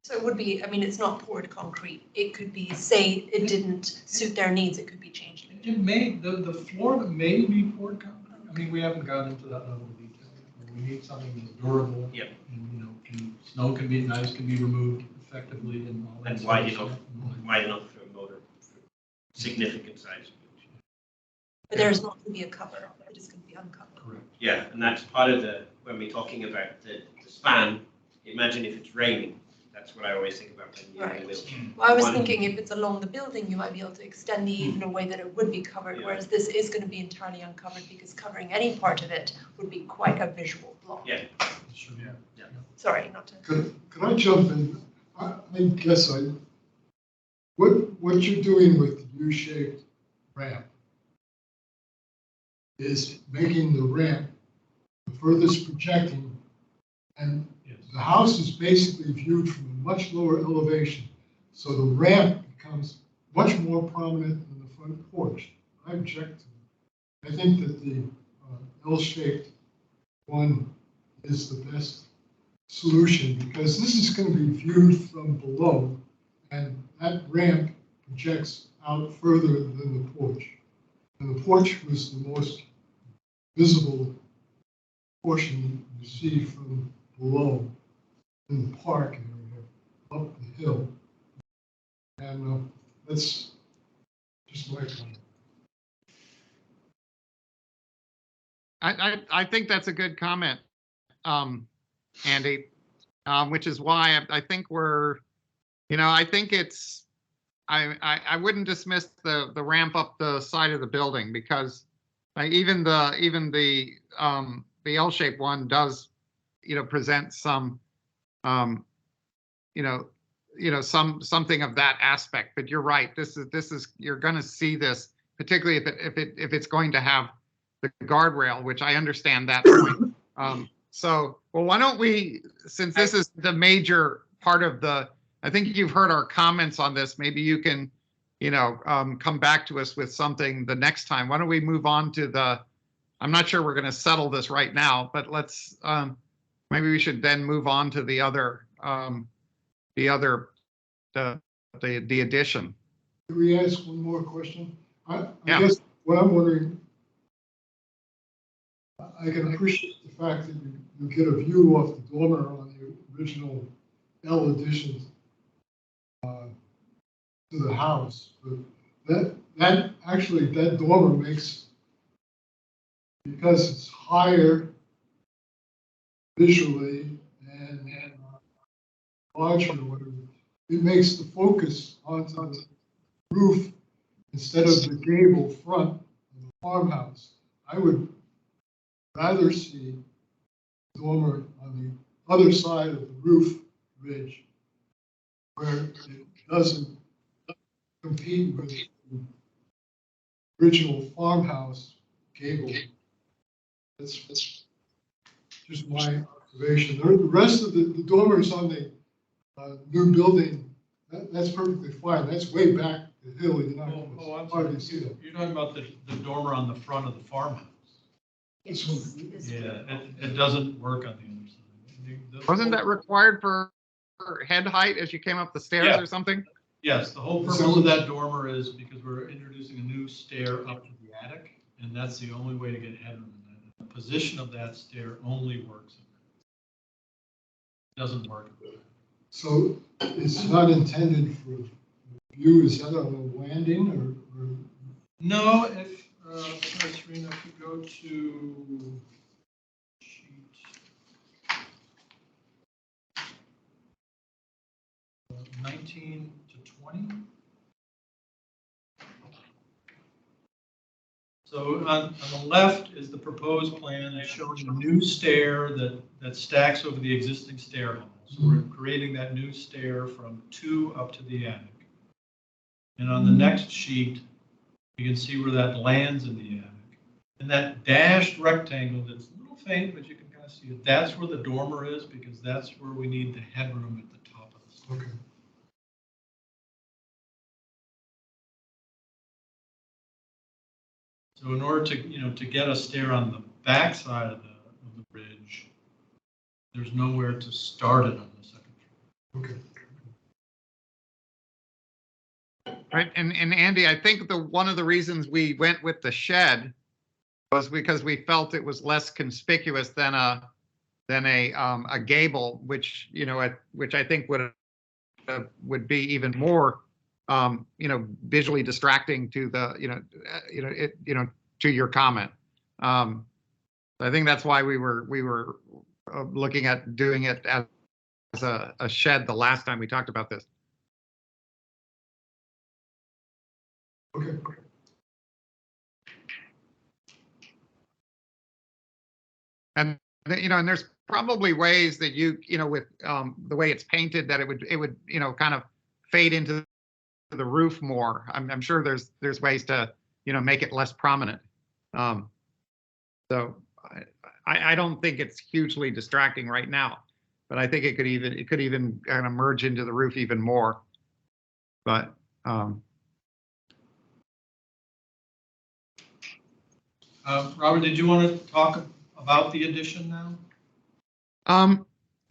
So it would be, I mean, it's not poured concrete. It could be, say it didn't suit their needs, it could be changed. It may, the floor may be poured concrete. I mean, we haven't gotten into that level of detail. We need something that's durable. Yep. And, you know, snow can be removed effectively and all that. And wide enough for motor significant size. But there's not going to be a cover, it is going to be uncovered. Correct. Yeah, and that's part of the, when we're talking about the span, imagine if it's raining. That's what I always think about when you're in a wheelchair. Well, I was thinking if it's along the building, you might be able to extend the eave in a way that it would be covered, Yeah. whereas this is going to be entirely uncovered because covering any part of it would be quite a visual block. Yeah. Sure. Yeah. Sorry, not to. Could I jump in? I guess what you're doing with the U-shaped ramp is making the ramp the furthest projecting, and Yes. the house is basically viewed from a much lower elevation. So the ramp becomes much more prominent than the front porch. I object to it. I think that the L-shaped one is the best solution because this is going to be viewed from below, and that ramp projects out further than the porch. And the porch was the most visible portion you see from below in the park area, up the hill. And that's just my comment. I think that's a good comment, Andy, which is why I think we're, I think it's, I wouldn't dismiss the ramp up the side of the building because even the L-shaped one does, present some, something of that aspect. But you're right. This is you're going to see this, particularly if it's going to have the guardrail, which I understand that point. So, well, why don't we, since this is the major part of I think you've heard our comments on this. Maybe you can, come back to us with something the next time. Why don't we move on to I'm not sure we're going to settle this right now, but let's, maybe we should then move on to the addition. Can we ask one more question? I Yeah. guess what I'm wondering, I can appreciate the fact that you get a view off the dormer on the original L addition to the house, but that dormer makes, because it's higher visually and larger or whatever, it makes the focus onto the roof instead of the gable front of the farmhouse. I would rather see the dormer on the other side of the roof ridge where it doesn't compete with the original farmhouse gable. That's just my observation. The rest of the dormers on the new building, that's perfectly fine. That's way back the hill. You're not going to hardly see that. You're talking about the dormer on the front of the farmhouse. This one, Yeah, it doesn't work on the other side. Wasn't that required for head height as you came up the stairs or something? Yes, the whole purpose of that dormer is because we're introducing a new stair up to the attic, and that's the only way to get headroom in that. The position of that stair only works. It doesn't work. so it's not intended for view. Is that on a landing or? No, if, sorry, Serena, if you go to sheet 19 to 20. So on the left is the proposed plan showing a new stair that stacks over the existing stair hall. So we're creating that new stair from 2 up to the attic. And on the next sheet, you can see where that lands in the attic. And that dashed rectangle that's a little faint, but you can kind of see it. That's where the dormer is because that's where we need the headroom at the top of the stair. Okay. So in order to, to get a stair on the back side of the bridge, there's nowhere to start it on the second floor. Okay. Right, and Andy, I think one of the reasons we went with the shed was because we felt it was less conspicuous than a gable, which which I think would be even more visually distracting to the, to your comment. I think that's why we were looking at doing it as a shed the last time we talked about this. Okay. And and there's probably ways that with the way it's painted, that it would kind of fade into the roof more. I'm sure there's ways to make it less prominent. So I don't think it's hugely distracting right now, but I think it could even kind of merge into the roof even more. But Robert, did you want to talk about the addition now?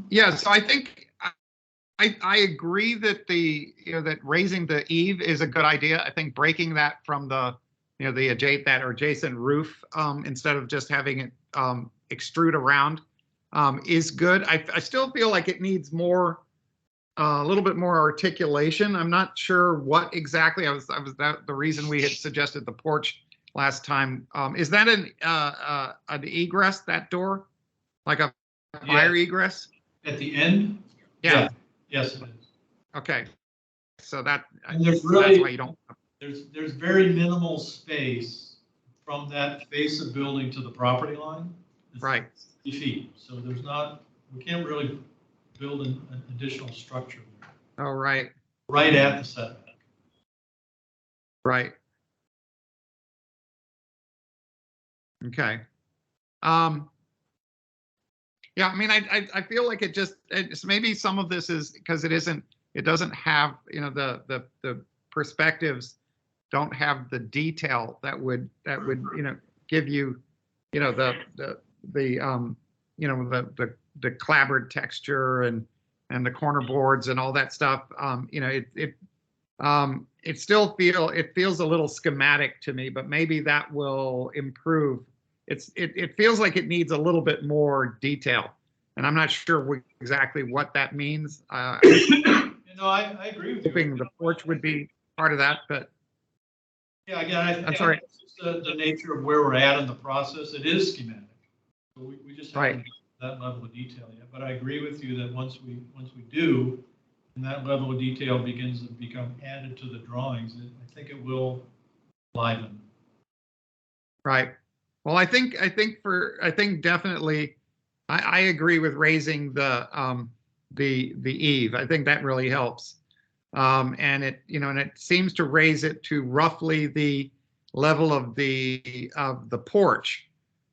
Yeah, so I think I agree that that raising the eave is a good idea. I think breaking that from the adjacent roof instead of just having it extrude around is good. I still feel like it needs more, a little bit more articulation. I'm not sure what exactly. The reason we had suggested the porch last time. Is that an egress, that door, like a fire egress At the end? Yeah. Yes, it is. Okay. So that's why you don't. There's very minimal space from that face of building to the property line. It's right. 50 feet. So we can't really build an additional structure there. Oh, right. Right at the setback. Right. Okay. Yeah, I mean, I feel like it's maybe some of this is because it doesn't have, the perspectives don't have the detail that would give you, the clapboard texture and the corner boards and all that stuff. It feels a little schematic to me, but maybe that will improve. It feels like it needs a little bit more detail, and I'm not sure exactly what that means. I agree with you. Hoping the porch would be part of that, but yeah, again, I'm sorry. It's the nature of where we're at in the process. It is schematic, so we just haven't that level of detail yet. But I agree with you that once we do, and that level of detail begins to become added to the drawings, I think it will liven. Right. Well, I think definitely, I agree with raising the eave. I think that really helps, and it seems to raise it to roughly the level of the porch,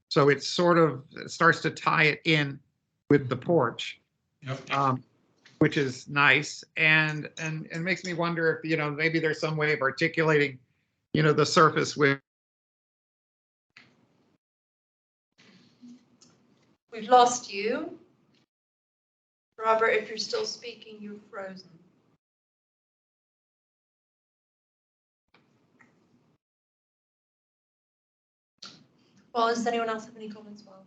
so it sort of starts to tie it in with the porch, which is nice, and makes me wonder if maybe there's some way of articulating the surface with. We've lost you. Robert, if you're still speaking, you're frozen. Well, does anyone else have any comments while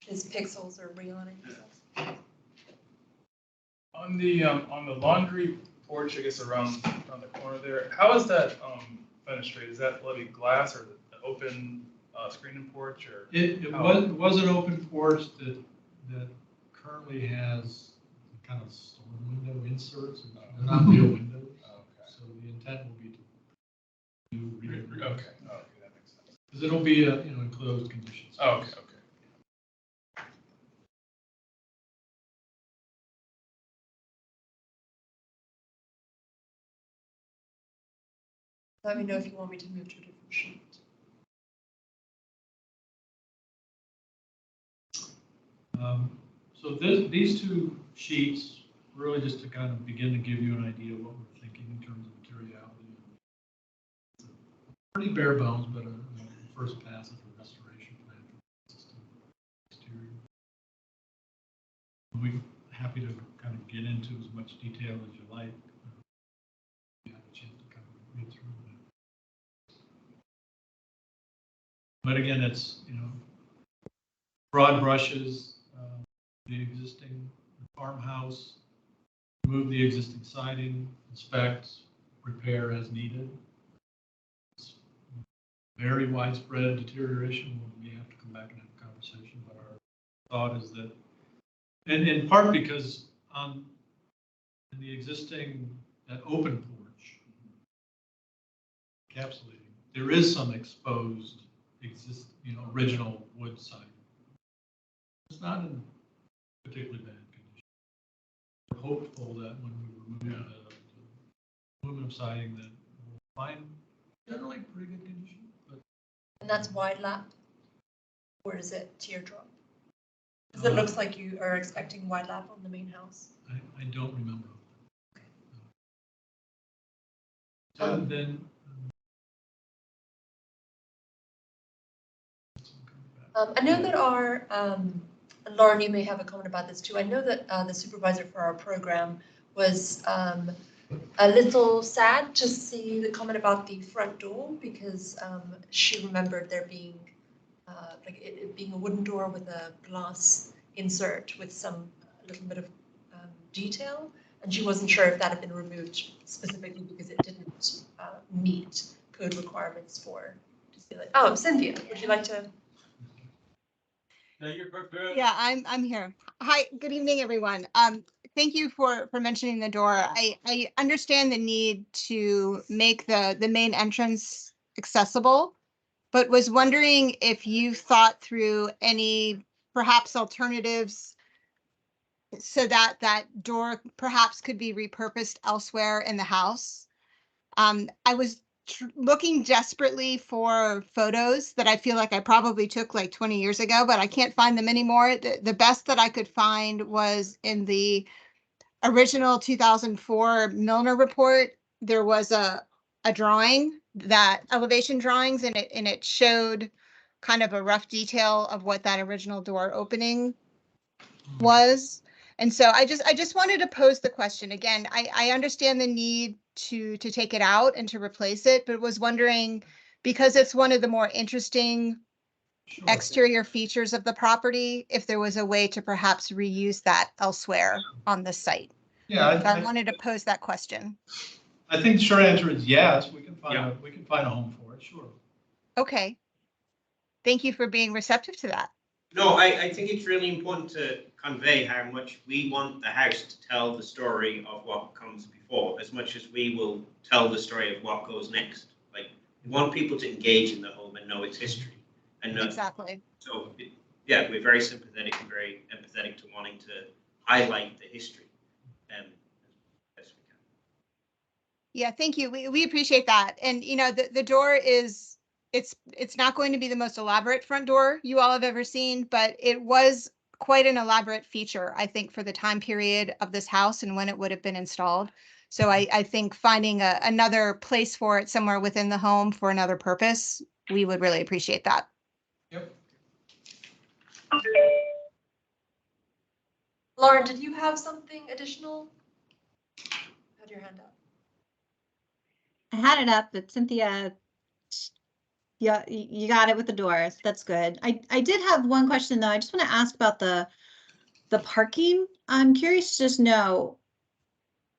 his pixels are realigning themselves? On the laundry porch, I guess around the corner there, how is that fenestrated? Is that bloody glass or the open screening porch, or it was an open porch that currently has kind of storm window inserts. They're not real windows. Okay. So the intent will be to do real windows. Okay, that makes sense. Because it'll be a enclosed conditions. Oh, okay. Let me know if you want me to move to a different sheet. So these two sheets really just to kind of begin to give you an idea of what we're thinking in terms of materiality. It's pretty bare bones, but a first pass of the restoration plan for the system exterior. We're happy to kind of get into as much detail as you like. You have a chance to kind of read through it. But again, it's broad brushes. The existing farmhouse remove the existing siding, inspect, repair as needed. It's very widespread deterioration. We have to come back and have a conversation. But our thought is that, and in part because in the existing, that open porch, encapsulating, there is some exposed, original wood siding. It's not in particularly bad condition. We're hopeful that when we remove the aluminum siding, that we'll find generally pretty good condition. But And that's wide lap? Or is it teardrop? Because it looks like you are expecting wide lap on the main house. I don't remember. Then I know that our, and Lauren, you may have a comment about this too. I know that the supervisor for our program was a little sad to see the comment about the front door because she remembered there being like it being a wooden door with a glass insert with some little bit of detail, and she wasn't sure if that had been removed specifically because it didn't meet code requirements for. Just be like, oh, Cynthia, would you like to? Yeah, I'm here. Hi, good evening, everyone. Thank you for mentioning the door. I understand the need to make the main entrance accessible, but was wondering if you thought through any perhaps alternatives so that that door perhaps could be repurposed elsewhere in the house. I was looking desperately for photos that I feel like I probably took like 20 years ago, but I can't find them anymore. The best that I could find was in the original 2004 Milner report. There was a drawing, that elevation drawings, and it showed kind of a rough detail of what that original door opening was. And so I just wanted to pose the question again. I understand the need to take it out and to replace it, but was wondering, because it's one of the more interesting exterior features of the property, if there was a way to perhaps reuse that elsewhere on the site. Yeah, So I wanted to pose that question. I think the short answer is yes. We can find a home for it. Sure. Okay. Thank you for being receptive to that. No, I think it's really important to convey how much we want the house to tell the story of what comes before, as much as we will tell the story of what goes next. Like, we want people to engage in the home and know its history. And exactly. So, yeah, we're very sympathetic and very empathetic to wanting to highlight the history as we can. Yeah, thank you. We appreciate that. And, you know, the door is, it's not going to be the most elaborate front door you all have ever seen, but it was quite an elaborate feature, I think, for the time period of this house and when it would have been installed. So I think finding another place for it somewhere within the home for another purpose, we would really appreciate that. Yep. Lauren, did you have something additional? You had your hand up. I had it up, but Cynthia, yeah, you got it with the doors. That's good. I did have one question though. I just want to ask about the parking. I'm curious to just know,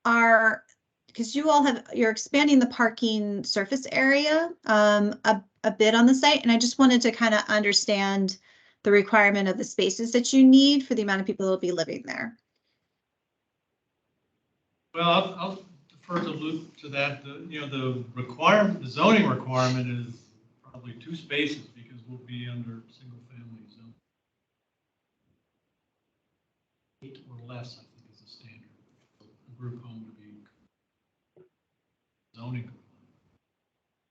because you all you're expanding the parking surface area a bit on the site, and I just wanted to kind of understand the requirement of the spaces that you need for the amount of people that will be living there. Well, I'll defer to Luke to that. The zoning requirement is probably 2 spaces because we'll be under single family zone. 8 or less, I think, is the standard. A group home to be zoning compliant.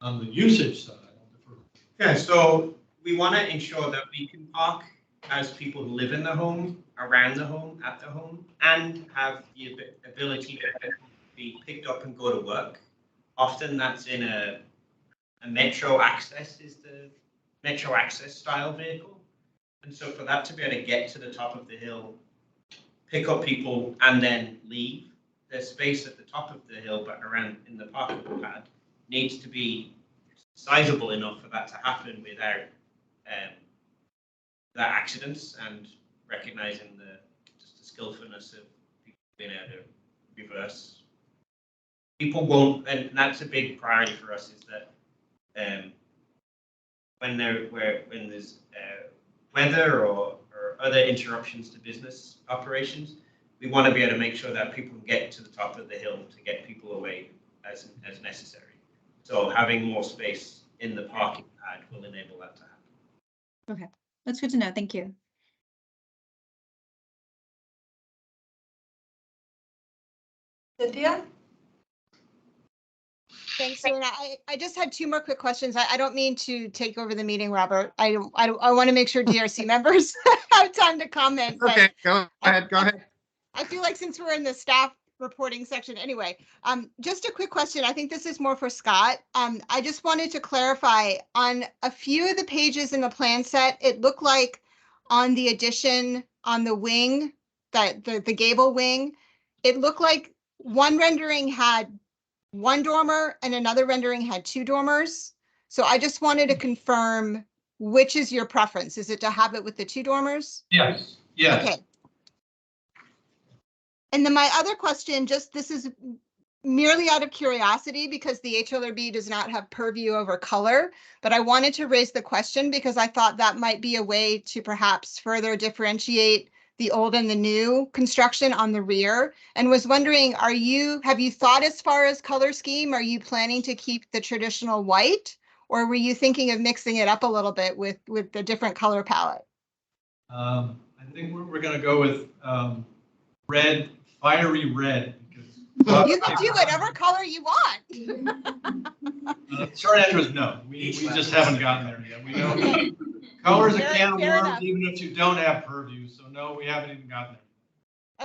On the usage side, I'll defer. Yeah, so we want to ensure that we can park as people who live in the home, around the home, at the home, and have the ability to be picked up and go to work. Often that's in a metro access, is the metro access style vehicle. And so for that to be able to get to the top of the hill, pick up people and then leave, the space at the top of the hill but around in the parking pad needs to be sizable enough for that to happen without accidents, and recognizing the skillfulness of people being able to reverse. People won't, and that's a big priority for us, is that when there's weather or other interruptions to business operations, we want to be able to make sure that people get to the top of the hill to get people away as necessary. So having more space in the parking pad will enable that to happen. Okay, that's good to know. Thank you. Cynthia? Thanks, Serena. I just had two more quick questions. I don't mean to take over the meeting, Robert. I want to make sure DRC members have time to comment. Okay, go ahead. I feel like since we're in the staff reporting section anyway, just a quick question. I think this is more for Scott. I just wanted to clarify on a few of the pages in the plan set, it looked like on the addition on the wing, that the gable wing, it looked like one rendering had one dormer and another rendering had two dormers. So I just wanted to confirm which is your preference. Is it to have it with the two dormers? Yes, yes. Okay. And then my other question, just this is merely out of curiosity because the HLRB does not have purview over color, but I wanted to raise the question because I thought that might be a way to perhaps further differentiate the old and the new construction on the rear, and was wondering, have you thought as far as color scheme? Are you planning to keep the traditional white, or were you thinking of mixing it up a little bit with the different color palette? I think we're going to go with red, fiery red. You can do whatever color you want. Short answer is no. We just haven't gotten there yet. We know color is a can of worms, even if you don't have purview. So no, we haven't even gotten there.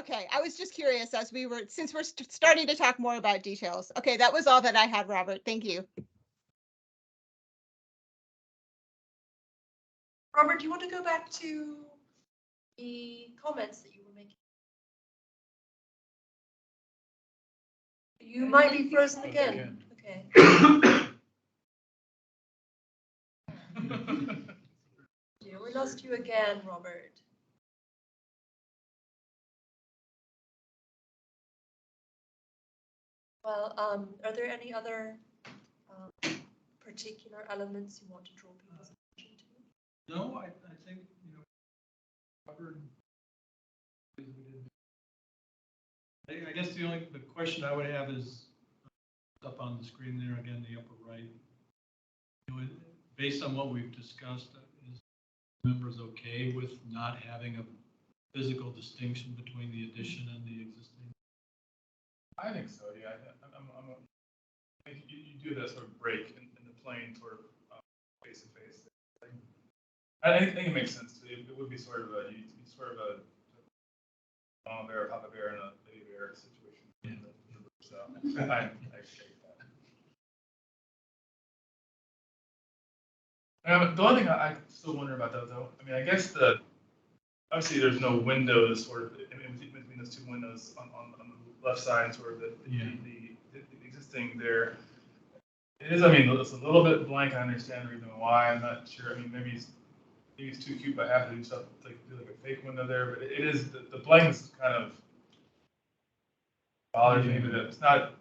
Okay, I was just curious since we're starting to talk more about details. Okay, that was all that I had, Robert. Thank you. Robert, do you want to go back to the comments that you were making? You might be frozen again. Okay. Yeah, we lost you again, Robert. Well, are there any other particular elements you want to draw people's attention to? No, I think, covered. I guess the question I would have is up on the screen there again, the upper right. Based on what we've discussed, is members okay with not having a physical distinction between the addition and the existing? I think so. Yeah, I think you do that sort of break in the plane, sort of face to face. I think it makes sense. It would be sort of a mama bear, papa bear, and a baby bear situation. Yeah. So I shake that. The only thing I still wonder about that, though, I mean, I guess obviously there's no windows sort of in between those two windows on the left side, and sort of the existing there. It is, I mean, it's a little bit blank. I understand the reason why. I'm not sure. I mean, maybe it's too cute, but I have to do stuff do like a fake window there. But it is the blankness kind of bothers me, but it's not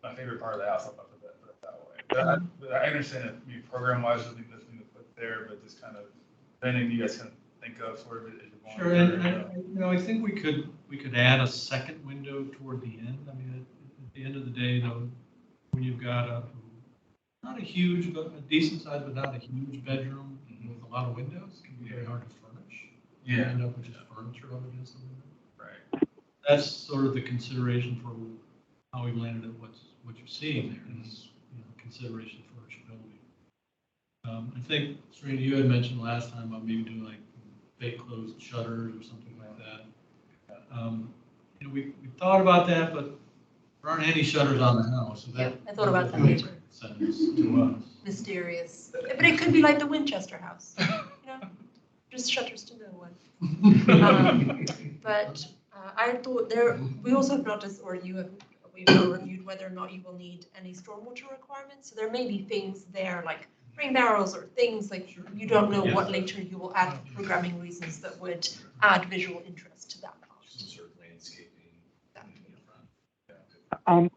my favorite part of the house. I'll put it that way. But I understand it. Maybe program-wise, I think that's something to put there, but just kind of anything you guys can think of sort of as you're going. Sure, and I think we could add a second window toward the end. I mean, at the end of the day, when you've got not a huge, but a decent size, but not a huge bedroom with a lot of windows, it can be very hard to furnish. You end up with just furniture up against the window. Right. That's sort of the consideration for how we landed at what you're seeing there. Is consideration for furnishability. I think, Serena, you had mentioned last time about maybe doing like fake closed shutters or something like that. We thought about that, but there aren't any shutters on the house. So I thought about that later. Sense to us. Mysterious, but it could be like the Winchester house, just shutters to no one. But I thought we also have noticed, or we've not reviewed whether or not you will need any stormwater requirements. So there may be things there like rain barrels or things like you don't know what later you will add for programming reasons that would add visual interest to that part. Some sort of landscaping. Yeah.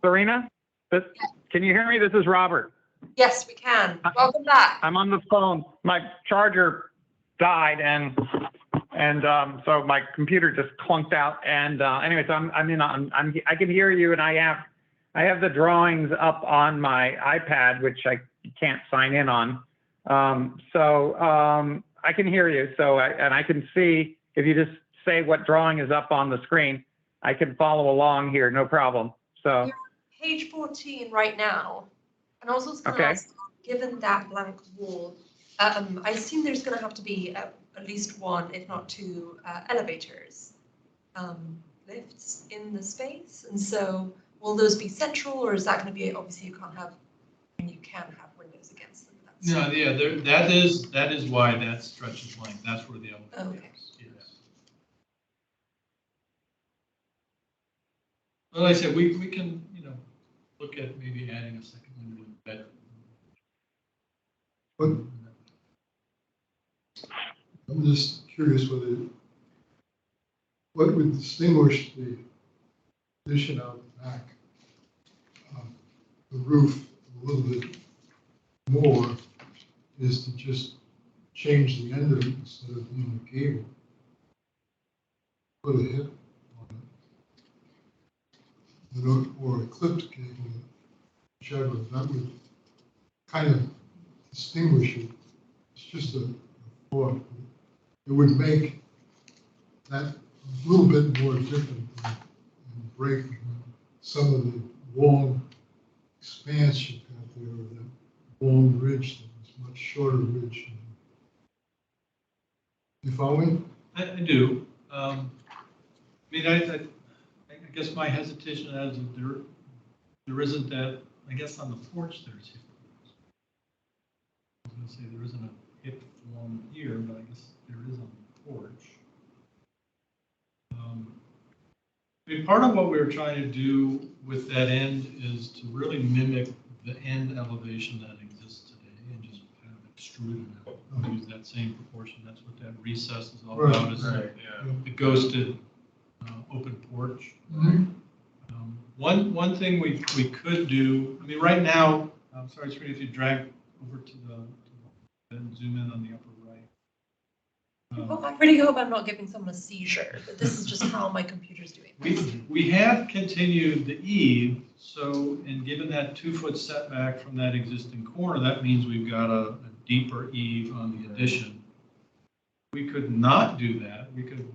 Serena, can you hear me? This is Robert. Yes, we can. Welcome back. I'm on the phone. My charger died, and so my computer just clunked out. And anyway, so I can hear you, and I have the drawings up on my iPad, which I can't sign in on. I can hear you. And I can see if you just say what drawing is up on the screen, I can follow along here, no problem. So you're page 14 right now, and I was also going to okay. ask, given that blank wall, I assume there's going to have to be at least one, if not two, elevators, lifts in the space. And so, will those be central, or is that going to be, obviously you can't have, I mean, you can have windows against them. No, yeah, that is why that stretches blank. That's where the elevator Okay. is. Yes. Well, like I said, we can, look at maybe adding a second window in bed. But I'm just curious what would distinguish the addition out the back, the roof a little bit more, is to just change the end of it instead of being a gable. Put a hip on it, or a clipped gable, whichever. That would kind of distinguish it. It's just a thought. It would make that a little bit more different and break some of the long expanse you've got there, or that long ridge that was much shorter ridge. You follow me? I do. I mean, I guess my hesitation is there isn't that, I guess on the porch there's hip. I was going to say there isn't a hip form here, but I guess there is on the porch. I mean, part of what we were trying to do with that end is to really mimic the end elevation that exists today and just kind of extrude it out. Use that same proportion. That's what that recess is all about, is the ghosted open porch. Mm-hmm. One thing we could do, I mean, right now, I'm sorry, Serena, if you drag over to and zoom in on the upper right. I really hope I'm not giving someone a seizure, but this is just how my computer's doing. We have continued the eave, so, and given that 2-foot setback from that existing corner, that means we've got a deeper eave on the addition. We could not do that. We could,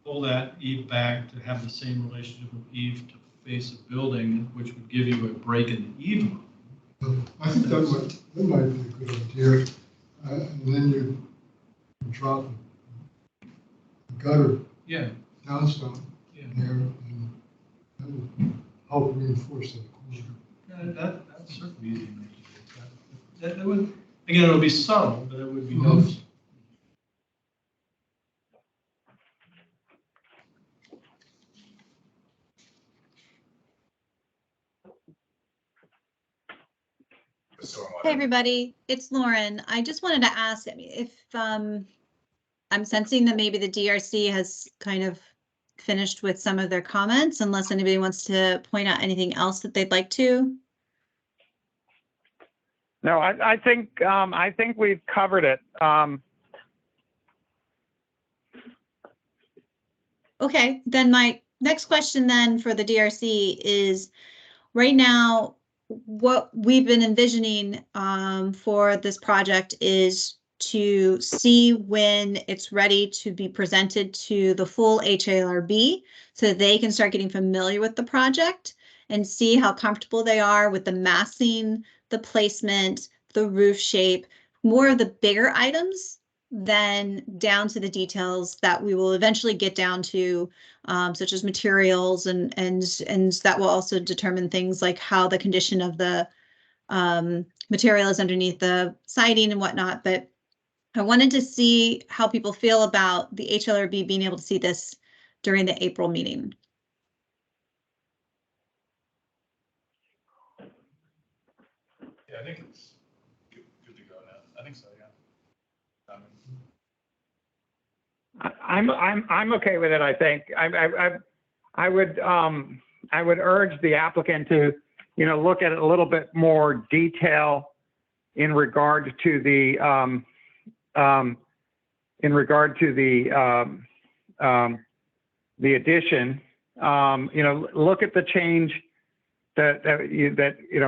pull that eave back to have the same relationship of eave to face a building, which would give you a break in the eave line. I think that might be a good idea. And then you drop the gutter downspout there, and that would help reinforce that corner. That's certainly easy enough to do. That would, again, it would be subtle, but it would be noticeable. Hey, everybody, it's Lauren. I just wanted to ask if I'm sensing that maybe the DRC has kind of finished with some of their comments, unless anybody wants to point out anything else that they'd like to. No, I think we've covered it. Okay, then my next question then for the DRC is, right now, what we've been envisioning for this project is to see when it's ready to be presented to the full HALRB so that they can start getting familiar with the project and see how comfortable they are with the massing, the placement, the roof shape, more of the bigger items than down to the details that we will eventually get down to, such as materials, and that will also determine things like how the condition of the material is underneath the siding and whatnot. But I wanted to see how people feel about the HLRB being able to see this during the April meeting. Yeah, I think it's good to go now. I think so, yeah. I'm I'm okay with it. I think I would I would urge the applicant to, look at a little bit more detail in regard to the, the addition. Look at the change that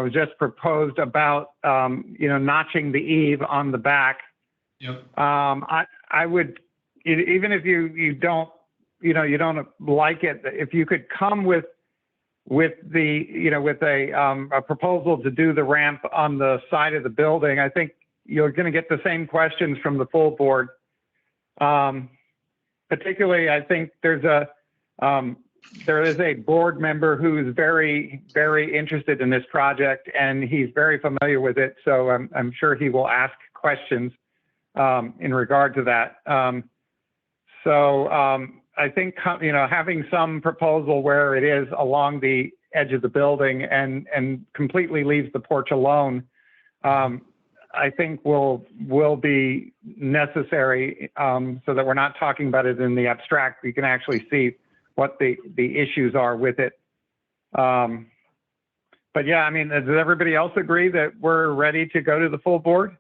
was just proposed about, notching the eave on the back. Yep. I would, even if you don't, you don't like it, if you could come with the, with a proposal to do the ramp on the side of the building, I think you're going to get the same questions from the full board. Particularly, I think there is a board member who is very, very interested in this project, and he's very familiar with it. So I'm sure he will ask questions in regard to that. I think, having some proposal where it is along the edge of the building and completely leaves the porch alone, I think will be necessary, so that we're not talking about it in the abstract. We can actually see what the issues are with it. But yeah, I mean, does everybody else agree that we're ready to go to the full board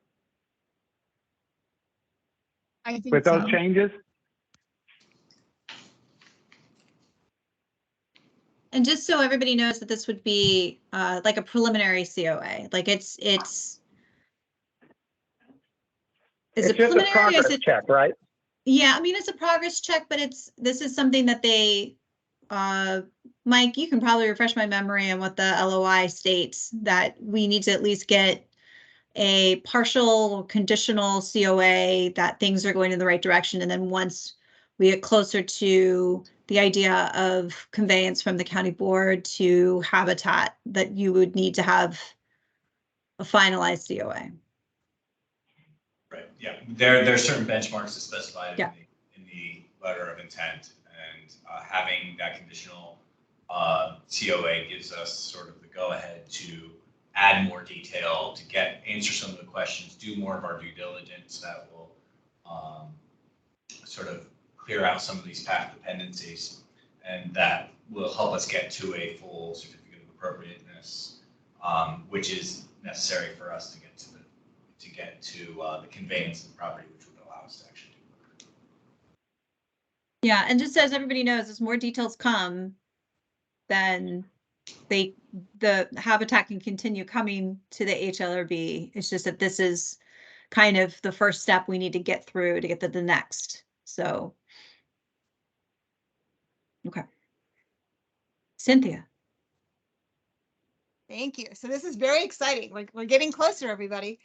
I think with those changes? And just so everybody knows that this would be like a preliminary COA, like it's Just a progress check, right? Yeah, I mean, it's a progress check, but this is something that they, Mike, you can probably refresh my memory on what the LOI states, that we need to at least get a partial conditional COA that things are going in the right direction. And then once we get closer to the idea of conveyance from the county board to habitat, that you would need to have a finalized COA. Right, yeah, there are certain benchmarks specified Yeah. in the letter of intent, and having that conditional COA gives us sort of the go-ahead to add more detail, to answer some of the questions, do more of our due diligence that will sort of clear out some of these path dependencies, and that will help us get to a full certificate of appropriateness, which is necessary for us to get to the conveyance of the property, which would allow us to actually do work. Yeah, and just as everybody knows, as more details come, then the habitat can continue coming to the HLRB. It's just that this is kind of the first step we need to get through to get to the next. So, okay. Cynthia. Thank you. So this is very exciting. We're getting closer, everybody.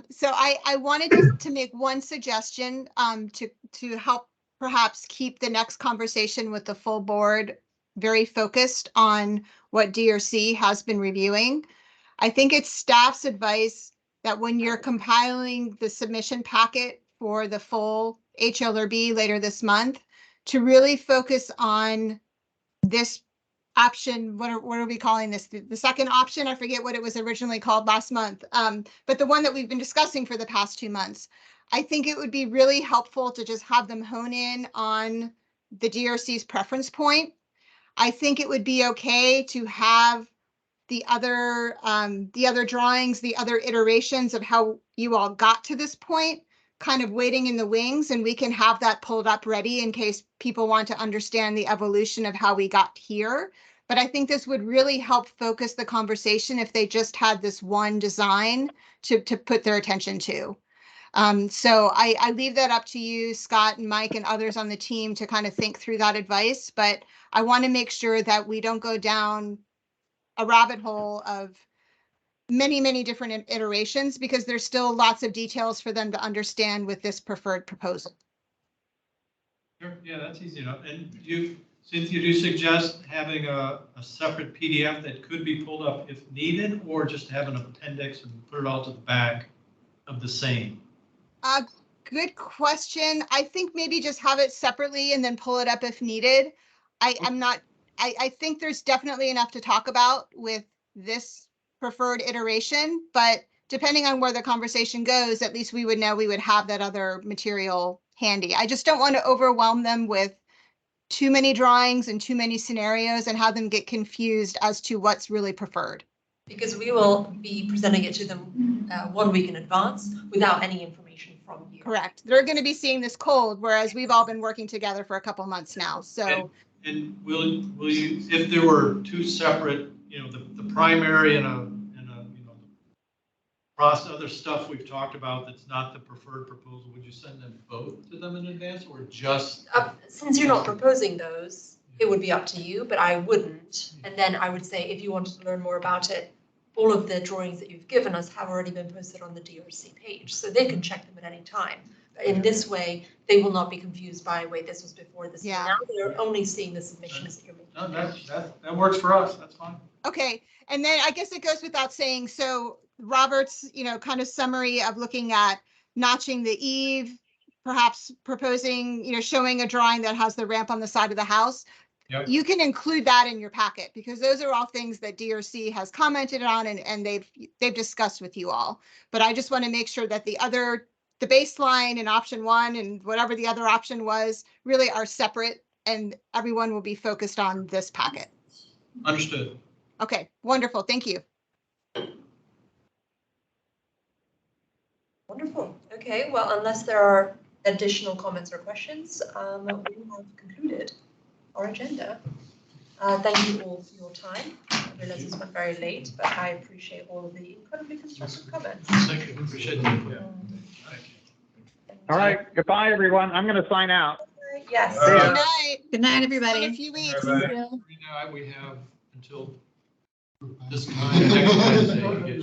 So I wanted to make one suggestion to help perhaps keep the next conversation with the full board very focused on what DRC has been reviewing. I think it's staff's advice that when you're compiling the submission packet for the full HLRB later this month, to really focus on this option. What are we calling this? The second option? I forget what it was originally called last month, but the one that we've been discussing for the past 2 months. I think it would be really helpful to just have them hone in on the DRC's preference point. I think it would be okay to have the other drawings, the other iterations of how you all got to this point, kind of waiting in the wings, and we can have that pulled up ready in case people want to understand the evolution of how we got here. But I think this would really help focus the conversation if they just had this one design to put their attention to. So I leave that up to you, Scott and Mike and others on the team to kind of think through that advice. But I want to make sure that we don't go down a rabbit hole of many different iterations, because there's still lots of details for them to understand with this preferred proposal. Sure, yeah, that's easy enough. And Cynthia, do you suggest having a separate PDF that could be pulled up if needed, or just have an appendix and put it all to the back of the same? Good question. I think maybe just have it separately and then pull it up if needed. I think there's definitely enough to talk about with this preferred iteration, but depending on where the conversation goes, at least we would know we would have that other material handy. I just don't want to overwhelm them with too many drawings and too many scenarios and have them get confused as to what's really preferred? Because we will be presenting it to them 1 week in advance without any information from you. Correct. They're going to be seeing this cold, whereas we've all been working together for a couple months now. So, And will you, if there were two separate, the primary and a across other stuff we've talked about that's not the preferred proposal, would you send them both to them in advance or just? Since you're not proposing those, it would be up to you, but I wouldn't. And then I would say, if you wanted to learn more about it, all of the drawings that you've given us have already been posted on the DRC page, so they can check them at any time. In this way, they will not be confused by, wait, this was before this. Yeah. Now they're only seeing the submissions that you're making. No, that works for us. That's fine. okay. And then I guess it goes without saying, so Robert's, kind of summary of looking at notching the eave, perhaps proposing, showing a drawing that has the ramp on the side of the house. Yep. You can include that in your packet because those are all things that DRC has commented on and they've discussed with you all. But I just want to make sure that the baseline and option 1 and whatever the other option was really are separate and everyone will be focused on this packet. Understood. Okay, wonderful. Thank you. Wonderful. Okay, well, unless there are additional comments or questions, we have concluded our agenda. Thank you all for your time. I realize this went very late, but I appreciate all of the incredibly constructive comments. Thank you. Appreciate it. All right, goodbye, everyone. I'm going to sign out. Yes. All right. Good night. Good night, In everybody. a few weeks. Right now we have until this time next Wednesday to get